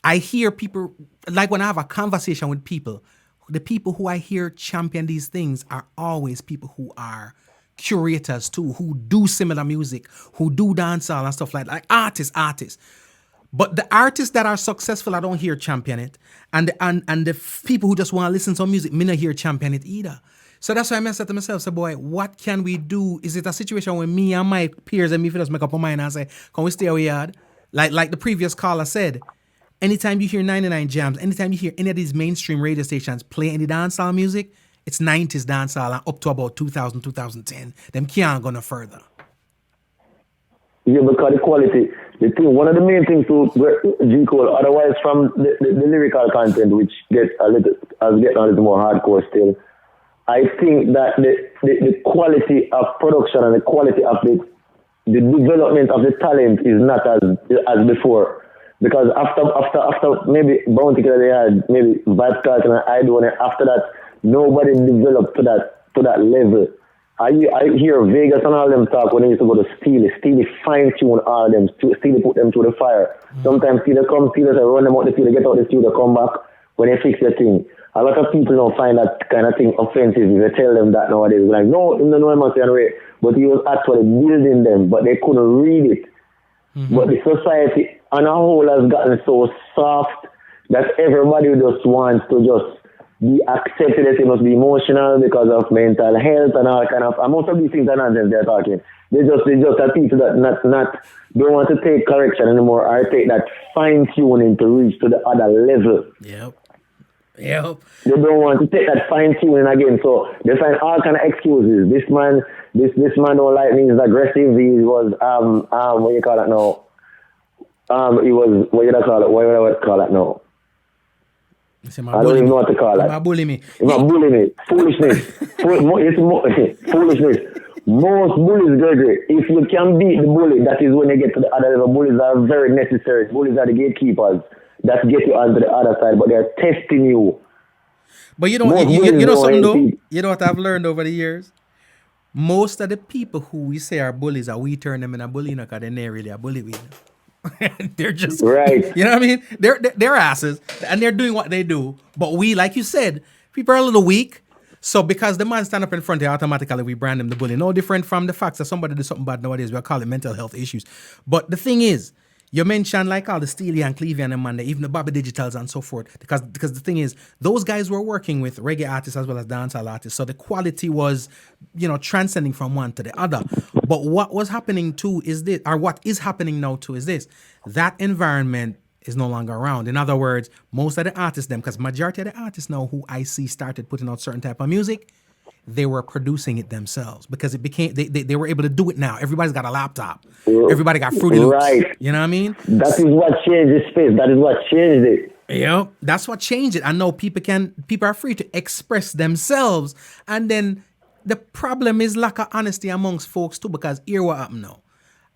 I hear people, like when I have a conversation with people, the people who I hear champion these things are always people who are curators too, who do similar music, who do dancehall and stuff like artists. But the artists that are successful, I don't hear champion it. And the people who just want to listen to music, me not hear champion it either. So that's why I said to myself, so boy, what can we do? Is it a situation where me and my peers and me just make up our mind and say, can we stay away yard? Like the previous caller said, anytime you hear 99 Jams, anytime you hear any of these mainstream radio stations play any dancehall music, it's 90s dancehall and up to about 2000, 2010. Them can't go no further. Yeah, because the quality, the thing, one of the main things to G. Cole, otherwise from the lyrical content, which gets a little more hardcore still, I think that the quality of production and the quality of the development of the talent is not as before. Because after maybe Bounty Killer they had, maybe Vibes Carlton and I do, and after that, nobody developed to that level. I hear Vegas and all them talk when they used to go to Steely. Steely fine-tune all of them. Steely put them through the fire. Sometimes Steely say run them out the studio, get out the studio, come back when they fix their thing. A lot of people don't find that kind of thing offensive if you tell them that nowadays. Like, no, no, must be way. But he was actually building them, but they couldn't read it. But the society on a whole has gotten so soft that everybody just wants to just be accepted that they must be emotional because of mental health and all kind of, and most of these things are nonsense they're talking. They just are people that not don't want to take correction anymore or take that fine tuning to reach to the other level. Yep. They don't want to take that fine tuning again, so they find all kind of excuses. This man don't like me, he's aggressive, he was what you call it now? He was what you call it now? I don't even know what to call it. Bully me. Foolishness. Foolishness. Most bullies, Gregory, if you can beat the bully, that is when you get to the other level. Bullies are very necessary. Bullies are the gatekeepers that get you onto the other side, but they're testing you. But you know something though? You know what I've learned over the years? Most of the people who we say are bullies, we turn them in a bully because they're not really a bully. They're just right. You know what I mean? They're asses and they're doing what they do. But we, like you said, people are a little weak. So because the man stand up in front of you, automatically we brand him the bully. No different from the fact that somebody did something bad nowadays. We'll call it mental health issues. But the thing is, you mentioned like all the Steely and Cleveland and man, even the Bobby Digitals and so forth. Because the thing is, those guys were working with reggae artists as well as dancehall artists. So the quality was, transcending from one to the other. But what was happening too is this, or what is happening now too is this. That environment is no longer around. In other words, most of the artists, because majority of the artists now who I see started putting out certain type of music, they were producing it themselves because it became they were able to do it now. Everybody's got a laptop. Everybody got Fruity Loops. Right. You know what I mean? That is what changed the space. That is what changed it. Yeah, that's what changed it. I know people are free to express themselves, and then the problem is lack of honesty amongst folks too. Because here what happened now.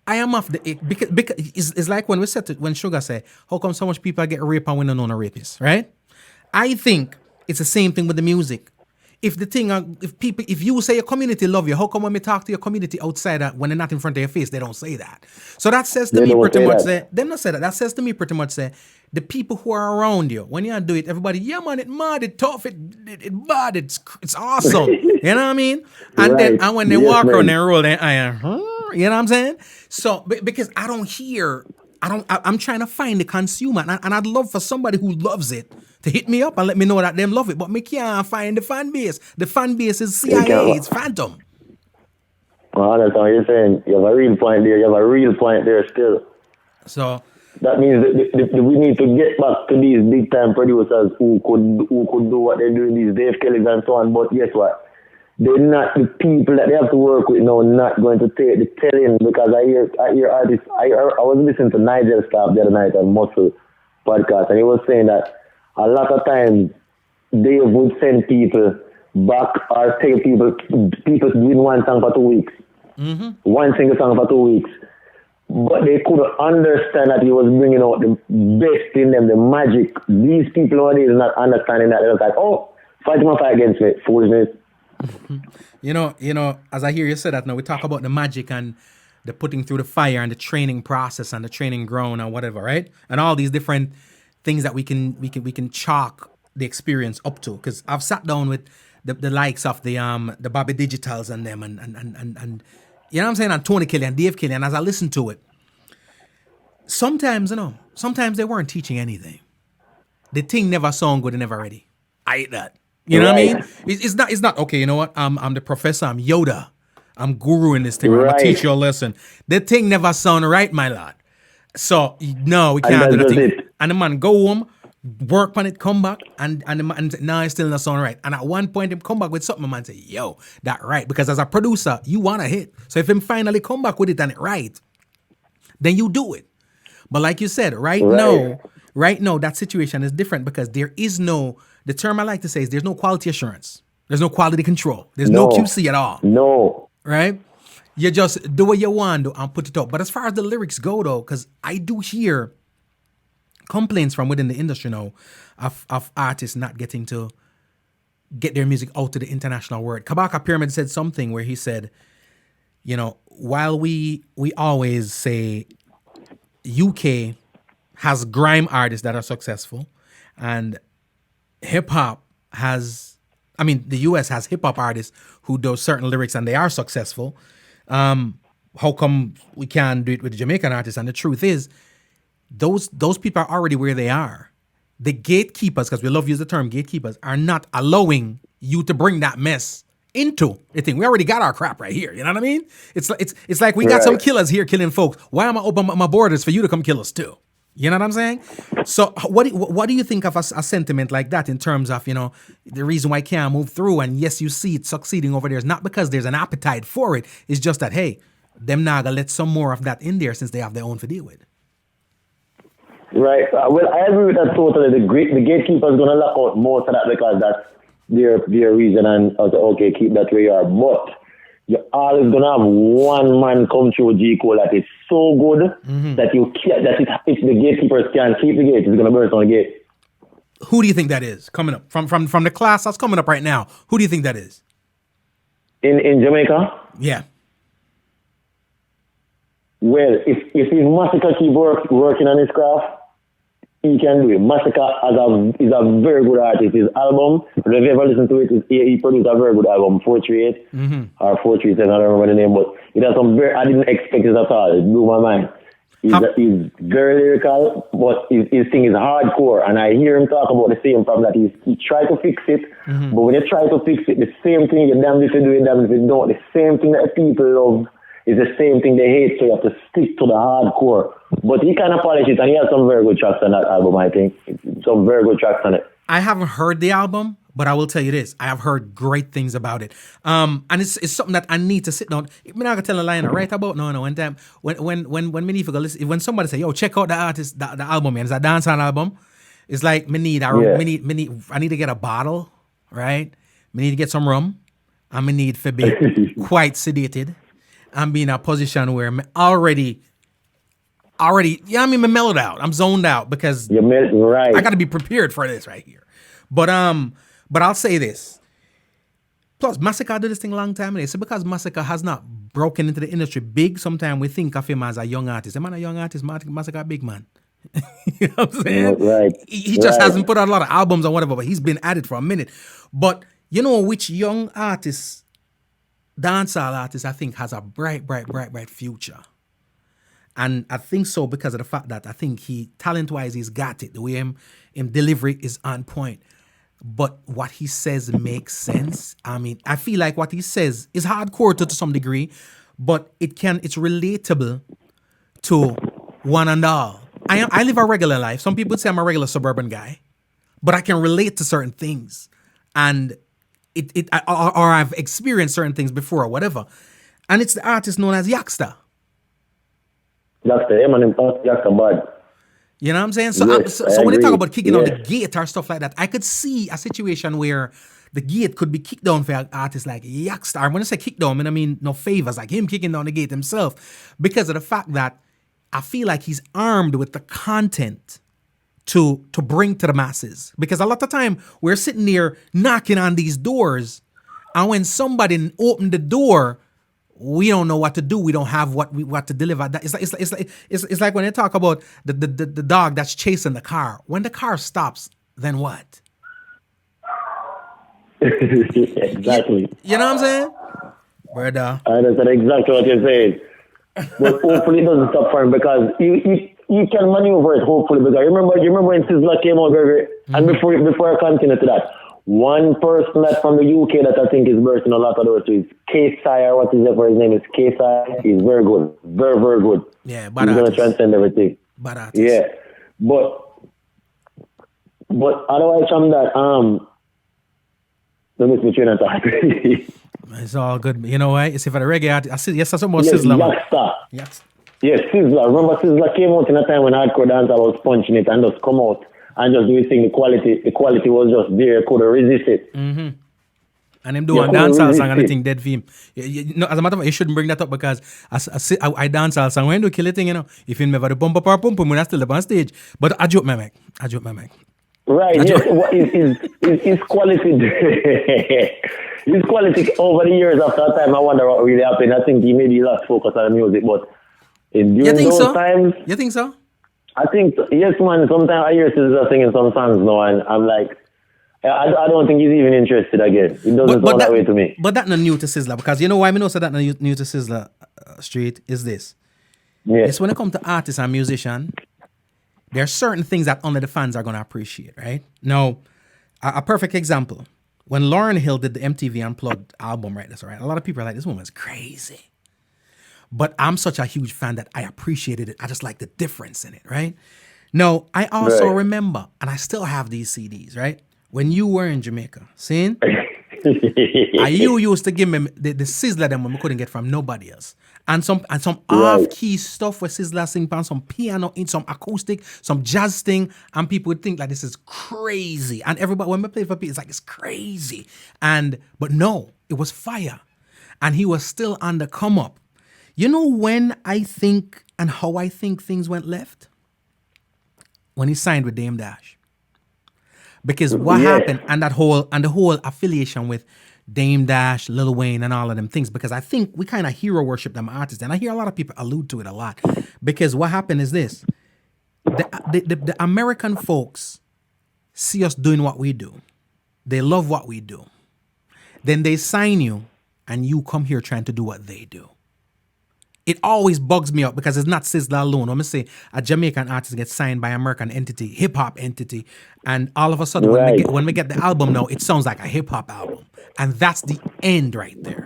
I am off the because it's like when when Sugar said, how come so much people get raped and we don't know a rapist, right? I think it's the same thing with the music. If you say your community love you, how come when we talk to your community outside when they're not in front of your face, they don't say that? So that says to me pretty much say, them not say that. That says to me pretty much say, the people who are around you, when you do it, everybody, yeah man, it mad, it tough, it bad, it's awesome. You know what I mean? And right. then when they walk around and roll their eye, you know what I'm saying? So because I'm trying to find the consumer, and I'd love for somebody who loves it to hit me up and let me know that them love it. But me can't find the fan base. The fan base is CIA. It's Phantom. Well, that's what you're saying. You have a real point there. Still. So that means that we need to get back to these big time producers who could do what they're doing, these Dave Kellys and so on. But guess what? They're not the people that they have to work with now. Not going to take the telling, because I hear artists. I was listening to Nigel Staff the other night on Muscle podcast, and he was saying that a lot of times they would send people back or tell people doing one song for 2 weeks, one single song for 2 weeks, but they couldn't understand that he was bringing out the best in them, the magic. These people nowadays not understanding that. They're like, oh, fight against me, foolishness. You know, as I hear you say that now, we talk about the magic and the putting through the fire and the training process and the training ground and whatever, right? And all these different things that we can chalk the experience up to. Because I've sat down with the likes of the Bobby Digitals and them and you know what I'm saying, and Tony Kelly and Dave Kelly, and as I listen to it, sometimes they weren't teaching anything. The thing never sound good and never ready. I hate that. You know what I Right. mean? It's not okay. You know what? I'm the professor. I'm Yoda. I'm guru in this thing. Right? I'm gonna Right. teach you a lesson. That thing never sound right, my lad. So no, we And can't do that's that just thing. it. And the man go home, work on it, come back, and the man now it's still not sound right. And at one point him come back with something, man say, yo, that right. Because as a producer, you want a hit. So if him finally come back with it and it right, then you do it. But like you said, right now, that situation is different because there is no, the term I like to say is there's no quality assurance. There's no quality control. There's no QC at all. No. Right? You just do what you want to and put it up. But as far as the lyrics go, though, because I do hear complaints from within the industry now of artists not getting to get their music out to the international world. Kabaka Pyramid said something where he said, you know, while we always say UK has grime artists that are successful and hip hop has, I mean, the US has hip hop artists who do certain lyrics and they are successful. How come we can't do it with the Jamaican artists? And the truth is, those people are already where they are. The gatekeepers, because we love to use the term gatekeepers, are not allowing you to bring that mess into the thing. We already got our crap right here. You know what I mean? It's like we got some killers here killing folks. Why am I open my borders for you to come kill us too? You know what I'm saying? So what do you think of a sentiment like that in terms of, you know, the reason why I can't move through? And yes, you see it succeeding over there. It's not because there's an appetite for it. It's just that, hey, them now gonna let some more of that in there since they have their own to deal with. Right. Well, I agree with that totally. The gatekeeper is going to lock out most of that because that's their reason and okay, keep that where you are. But you're always going to have one man come through G Cole that is so good that you can't, that if the gatekeepers can't keep the gate, it's going to burst on the gate. Who do you think that is coming up from the class that's coming up right now? Who do you think that is? In Jamaica? Yeah. Well, if his Massacre keep working on his craft, he can do it. Massacre is a very good artist. His album, if you ever listen to it, he produced a very good album, 438 or 437, I don't remember the name, but it has some I didn't expect it at all. It blew my mind. He's very lyrical, but his thing is hardcore, and I hear him talk about the same problem that he tried to fix it, but when you try to fix it, the same thing, you're damned if you do it, damned if you don't. The same thing that people love is the same thing they hate, so you have to stick to the hardcore. But he kind of polished it, and he has some very good tracks on that album, I think. Some very good tracks on it. I haven't heard the album, but I will tell you this. I have heard great things about it. And it's something that I need to sit down. I'm not going to tell a lie right about no. One time, when me need to go listen, when somebody say, yo, check out the artist, the album, man. It's a dancehall album. It's like, I need to get a bottle, right? I need to get some rum. And I need to be quite sedated. I'm being in a position where I'm already, yeah, I mean, I'm mellowed out. I'm zoned out because right. I got to be prepared for this right here. But I'll say this. Plus, Massacre did this thing a long time ago. So because Massacre has not broken into the industry big, sometimes we think of him as a young artist. Am I a young artist? Massacre a big man. You know what I'm saying? Right. He just hasn't put out a lot of albums or whatever, but he's been at it for a minute. But you know which young artist, dancehall artist, I think has a bright future. And I think so because of the fact that I think he, talent-wise, he's got it. The way him delivery is on point. But what he says makes sense. I mean, I feel like what he says is hardcore to some degree, but it's relatable to one and all. I live a regular life. Some people say I'm a regular suburban guy, but I can relate to certain things. And or I've experienced certain things before or whatever. And it's the artist known as Yaksta. Yaksta bad. You know what I'm saying? So, yes, so when they talk about kicking down the gate or stuff like that, I could see a situation where the gate could be kicked down for an artist like Yaksta. When I say kick down, I mean no favors, like him kicking down the gate himself, because of the fact that I feel like he's armed with the content to bring to the masses. Because a lot of time we're sitting there knocking on these doors, and when somebody opened the door, we don't know what to do. We don't have what to deliver. It's like when they talk about the dog that's chasing the car. When the car stops, then what? Exactly. You know what I'm saying? Brother. I understand exactly what you're saying. But hopefully it doesn't stop for him because he can maneuver it, hopefully. Because remember when Sizzla came out and before I continue to that, One person that from the UK that I think is bursting a lot of doors is K-Sire. What is his name? Is K-Sire. He's very good. Very, very good. Yeah, but he's going to transcend everything. But yeah. But otherwise from that, let me switch in and talk. It's all good. You know why? You see, for the reggae artist, I see, yes, I saw about Sizzla. Yes, Sizzla. Remember Sizzla came out in a time when hardcore dancer was punching it and just come out and just do his thing. The quality was just there. Couldn't resist it. Mm-hmm. And him do a dancehall song and the thing dead for him. As a matter of fact, you shouldn't bring that up because I dancehall song. When do you kill it thing, you know? If you never do bump up or pump, when I still up on stage. But I joke, my man. Right, yes. His quality his quality over the years after that time, I wonder what really happened. I think he maybe lost focus on the music, but during those times... You think so? I think, yes, man. Sometimes I hear Sizzla singing some songs now, and I'm like, I don't think he's even interested again. It doesn't sound that way to me. But that's not new to Sizzla, because you know why I know so that's not new to Sizzla Street is this. Yeah. It's when it comes to artists and musicians, there are certain things that only the fans are going to appreciate, right? Now, a perfect example. When Lauryn Hill did the MTV Unplugged album, right? That's all right. A lot of people are like, this woman's crazy. But I'm such a huge fan that I appreciated it. I just like the difference in it, right? Now, I also remember, and I still have these CDs, right? When you were in Jamaica, seeing? You used to give me the Sizzla them when we couldn't get from nobody else. And some off-key stuff where Sizzla sing on some piano, in some acoustic, some jazz thing, and people would think like this is crazy. And everybody, when we play for people, it's like it's crazy. But no, it was fire. And he was still on the come up. You know when I think and how I think things went left? When he signed with Dame Dash. Because what happened and the whole affiliation with Dame Dash, Lil Wayne, and all of them things, because I think we kind of hero worship them artists, and I hear a lot of people allude to it a lot. Because what happened is this: the American folks see us doing what we do, they love what we do, then they sign you, and you come here trying to do what they do. It always bugs me out because it's not Sizzla alone. I'm going to say a Jamaican artist gets signed by an American entity, hip-hop entity, and all of a sudden when we get the album now, it sounds like a hip-hop album. And that's the end right there.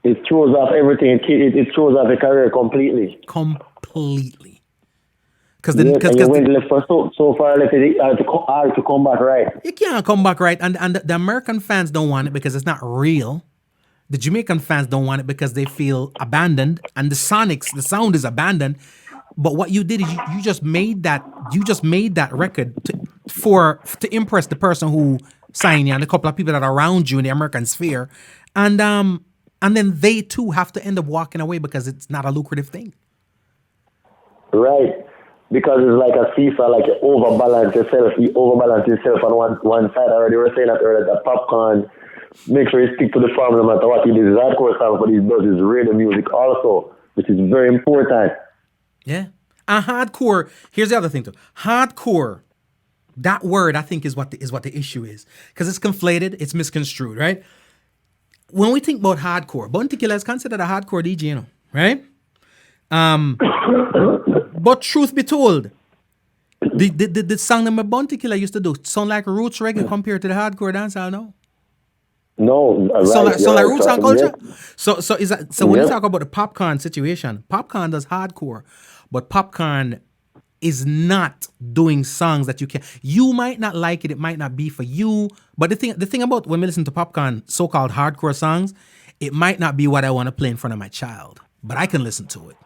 It throws off everything. It throws off the career completely. Completely. Because you went left for so far left, it's hard to come back right. You can't come back right. And the American fans don't want it because it's not real. The Jamaican fans don't want it because they feel abandoned, and the sound is abandoned. But what you did is you just made that record to impress the person who signed you and a couple of people that are around you in the American sphere, and then they too have to end up walking away because it's not a lucrative thing. Right, because it's like a seesaw, like you overbalance yourself on one side. I already were saying that earlier. The Popcorn. Make sure you stick to the formula no matter what he does. Hardcore stuff, but he does his radio music also, which is very important. Yeah. And hardcore, here's the other thing too. Hardcore, that word I think is what the issue is. Because it's conflated, it's misconstrued, right? When we think about hardcore, Bounty Killer is considered a hardcore DJ, you know, right? But truth be told, the song that Bounty Killer used to do sound like roots reggae compared to the hardcore dancehall now. No, right. So like roots and culture. Yeah. So when you talk about the Popcorn situation, Popcorn does hardcore, but Popcorn is not doing songs that you can. You might not like it. It might not be for you. But the thing about when we listen to Popcorn, so-called hardcore songs, it might not be what I want to play in front of my child, but I can listen to it.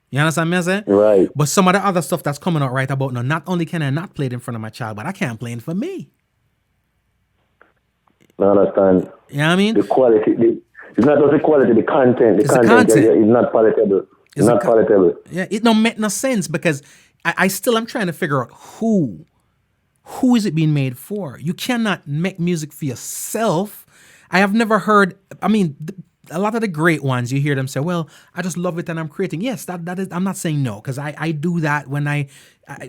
You understand what I'm saying? Right. But some of the other stuff that's coming out right about now, not only can I not play it in front of my child, but I can't play it for me. I understand. You know what I mean? The quality, it's not just the quality, the content. The content is not palatable. It's not palatable. Yeah, it don't make no sense because I'm trying to figure out who is it being made for? You cannot make music for yourself. I have never heard, a lot of the great ones, you hear them say, well, I just love it and I'm creating. Yes, that is, I'm not saying no, because I do that when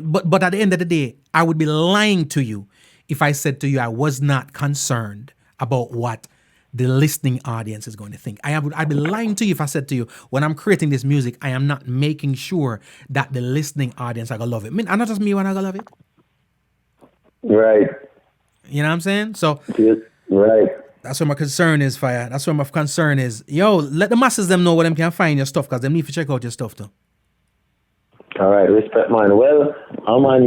but at the end of the day, I would be lying to you if I said to you I was not concerned about what the listening audience is going to think. I'd be lying to you if I said to you, when I'm creating this music, I am not making sure that the listening audience are going to love it. And not just me when I going to love it. Right. You know what I'm saying? So Yes, right. that's where my concern is, Fire. That's where my concern is. Yo, let the masses them know where them can find your stuff, because they need to check out your stuff too. All right, respect, man. Well, I'm on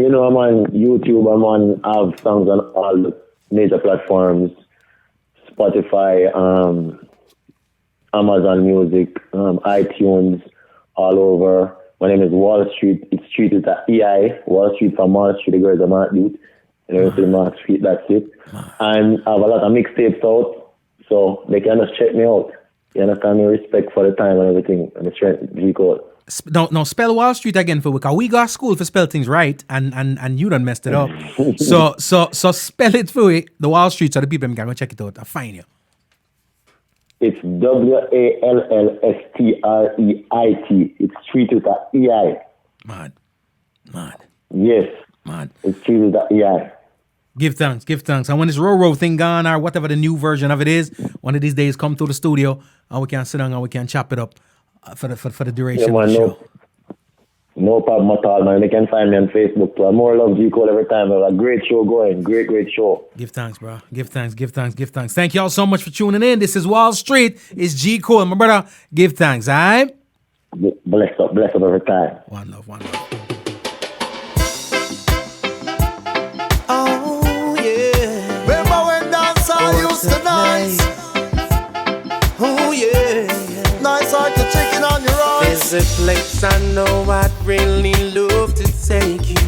YouTube. I have songs on all the major platforms, Spotify, Amazon Music, iTunes, all over. My name is Wall Street. It's Street with the EI. Wall Street from Wall Street, the girls are Mark Beat. And everything Mark Street, that's it. And I have a lot of mixtapes out, so they can just check me out. You understand me? Respect for the time and everything, and the strength, G code. No, spell Wall Street again for we, because we got school for spell things right, and you done messed it up. so spell it for we, the Wall Street, so the people can go check it out. I find you. It's WALLSTREIT. It's Street with the EI. Man. Yes. Man. It's Street with the EI. Give thanks. And when this Roro thing gone, or whatever the new version of it is, one of these days come through the studio and we can sit down and we can chop it up for the duration of the show. No problem at all, man. They can find me on Facebook too. More love, G Cole, every time. A great show going. Great show. Give thanks, bro. Give thanks. Thank y'all so much for tuning in. This is Wall Street. It's G Cole. My brother, give thanks, all right? Bless up every time. One love. Oh, yeah. Remember when Dancehall used to dance? Oh, yeah. Nice like the chicken on your eyes. There's a place I know I'd really love to take you,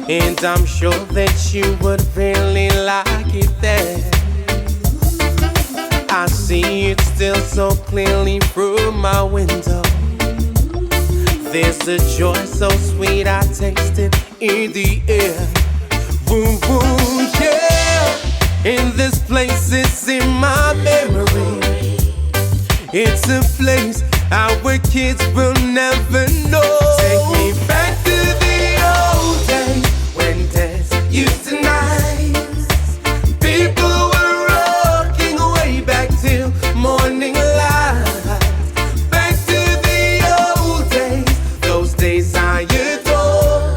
and I'm sure that you would really like it there. I see it still so clearly through my window. There's a joy so sweet I taste it in the air. Boom, boom, yeah. And this place is in my memory. It's a place our kids will never know. Take me back to the old days when dads used to nice. People were rocking way back till morning light. Back to the old days, those days I adore.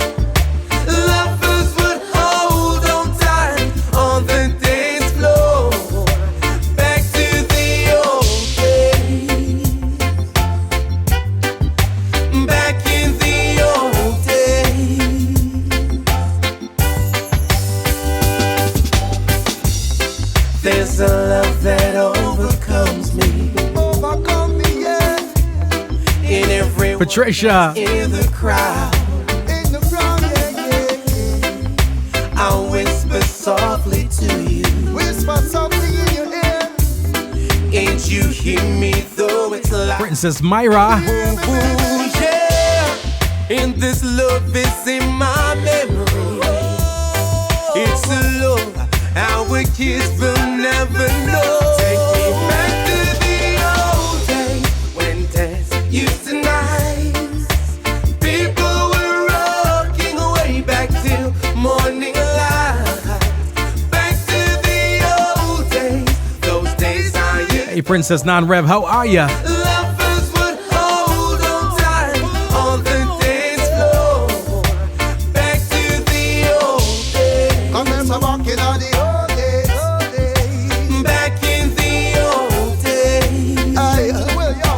Lovers would hold on tight on the dance floor. Back to the old days. Back in the old days. There's a love that overcomes me. Overcome me, yeah. In every Patricia. in the crowd, In the ground, yeah. I'll whisper softly to you, Whisper something in your ear. and you hear me though it's loud. Princess Myra. Ooh, yeah. And this love is in my memory. It's a love our kids will never know. Take me back to the old days when dads used to nice. People were rocking way back till morning light. Back to the old days, those days I Hey, Princess Non-Rev, how are ya? lovers would hold on tight on the dance floor. Back to the old days. Come and back in all the old days. Back in the old days. Aye, well, yo.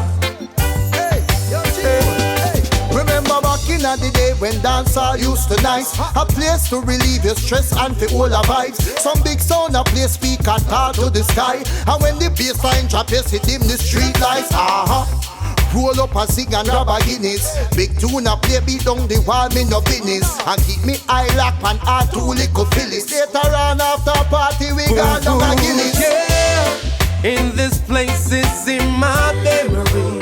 Hey, yo, hey. Remember back in the day when dancehall used to nice. A place to relieve your stress and to all the vibes. Some big sound a play speak and talk to the sky. And when the bassline drop, you see dim the street lights. Roll up and sing and grab a Guinness. Big tune a play beat down the wall, me no business. And keep me eye lock and heart too little Phyllis. Later on after party we got down a Guinness. Yeah, and this place is in my memory.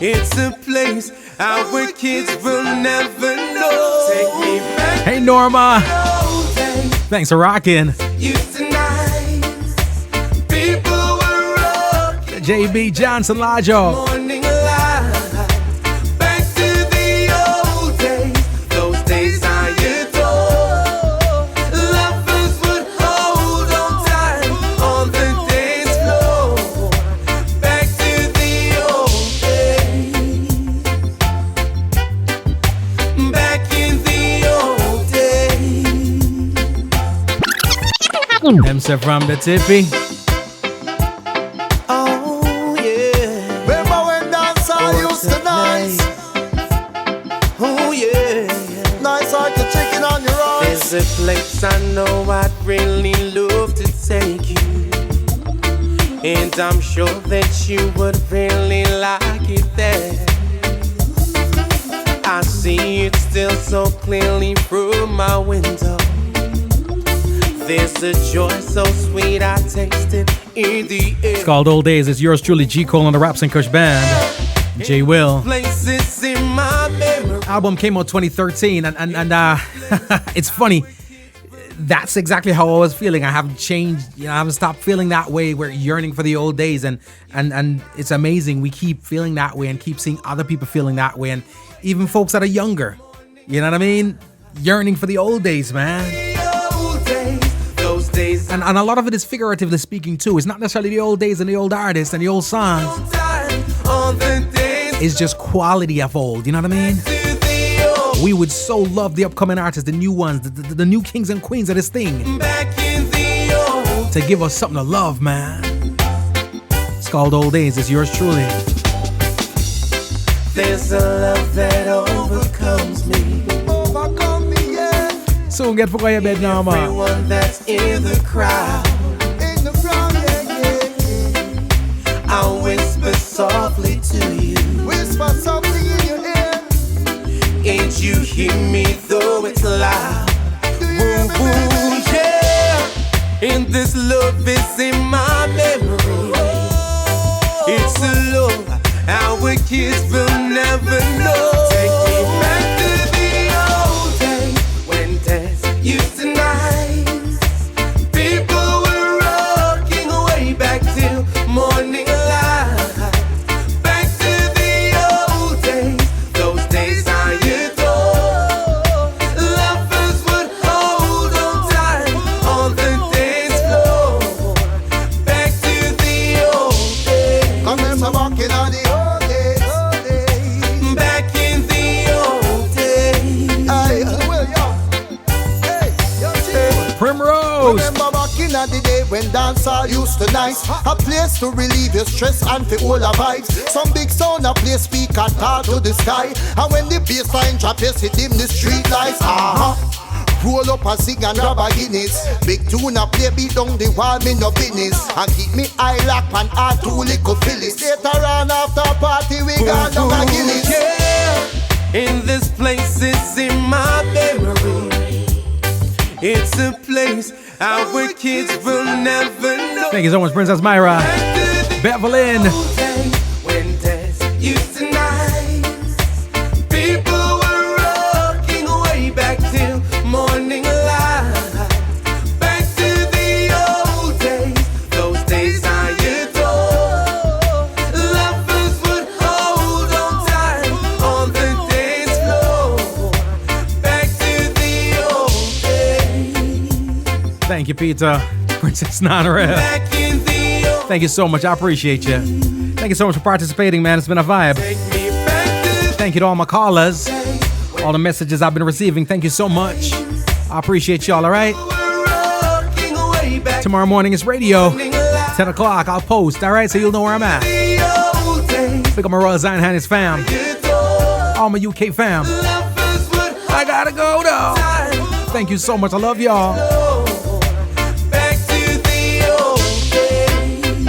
It's a place our kids will never know. Take me back Hey, Norma. to the old days. Thanks for rocking. Used to nice. People were rocking JB Johnson Lajo. morning light. Back to the old days, those days I adore. Lovers would hold on tight on the dance floor. Back to the old days. Back in the old days. Them say from the tippy. Oh, yeah. Remember when dancehall used to nice? Oh, yeah. Nice like the chicken on your eyes. There's a place I know I'd really love to take you, and I'm sure that you would really like it there. I see it still so clearly through my window. There's a joy so sweet I taste it in the air. It's called Old Days. It's yours truly, G. Cole and the Raps and Kush Band. J. Will. Places in my memory. Album came out 2013, and it's funny. That's exactly how I was feeling. I haven't changed. I haven't stopped feeling that way. We're yearning for the old days, and it's amazing. We keep feeling that way and keep seeing other people feeling that way, and even folks that are younger. You know what I mean? Yearning for the old days, man. Those days. And a lot of it is figuratively speaking too. It's not necessarily the old days and the old artists and the old songs. It's just quality of old. You know what I mean? We would so love the upcoming artists, the new ones, the new kings and queens of this thing, to give us something to love, man. It's called Old Days. It's yours truly. There's a love that overcomes me. Overcome me, yeah. Soon get for your bed now, man. Everyone that's in the crowd, In the crowd, yeah, yeah. I'll whisper softly to you. Whisper something in your ear. Ain't you hear me though it's loud? Do you hear me, baby? Yeah. And this love is in my memory. It's a love our kids will never know. Take me back to the old days when dance used to nice. People were rocking way back till morning light. Back to the old days, those days I adore. Lovers would hold on tight on the dance floor. Back to the old days. Come and some walking on the old days, old days. Back in the old days. Aye, well, yo. Hey, yo, G. Primrose. Remember back in the day when dancehall used to nice. A place to relieve your stress and for all the vibes. Some big sound a play speak and talk to the sky. And when the bassline drop, you see dim the street lights. Roll up and sing and grab a Guinness. Big tune a play beat down the wall, me no business. And keep me eye lock and heart too little Phyllis. Later on after party we gone down a Guinness. Yeah, in this place it's in my memory. It's a place our kids will never know. Thank you so much, Princess Myra. Bevelyn. When dance used to nice. People were rocking way back till morning light. Back to the old days, those days I adore. Lovers would hold on tight on the dance floor. Back to the old days. Thank you, Peter. Princess Nanarel. Back in the old. Thank you so much. I appreciate you. Thank you so much for participating, man. It's been a vibe. Take me back to Thank you to all my callers, all the messages I've been receiving. Thank you so much. I appreciate y'all, all right? rocking way back Tomorrow morning is radio. morning light. 10 o'clock, I'll post, all right? So you'll know where I'm at. The old days Pick up my Royal Zion Highness fam, adore. all my UK fam. Lovers would I gotta go, though. hold Thank you so much. I love y'all. back to the old days.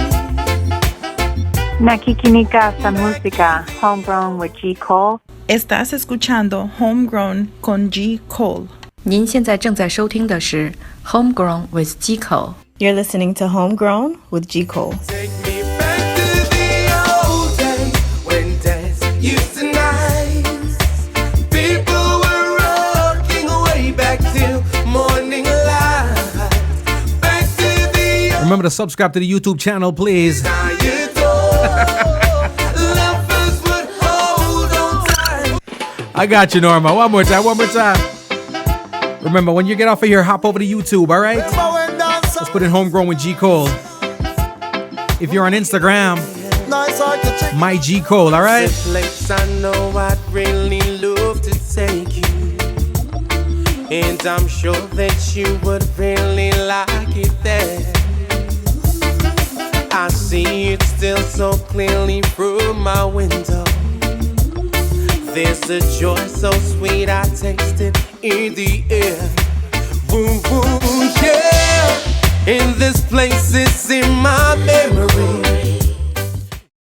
Nakikinika esta música, Homegrown with G. Cole. Estás escuchando Homegrown con G. Cole. 您现在正在收听的是 Homegrown with G. Cole. You're listening to Homegrown with G. Cole. Take me back to the old days when dance used to nice. People were rocking way back till morning light. Back to the old Remember to subscribe to the YouTube channel, please. I adore. Lovers would hold on tight. I got you, Norma. One more time, one more time. Remember, when you get off of here, hop over to YouTube, all right? Remember when dancehall Let's put in Homegrown with G. Cole. If you're on Instagram, nice like the chicken. my G. Cole, all right? It's a place I know I'd really love to take you, and I'm sure that you would really like it there. I see it still so clearly through my window. There's a joy so sweet I taste it in the air. Boom, boom, yeah. And this place is in my memory.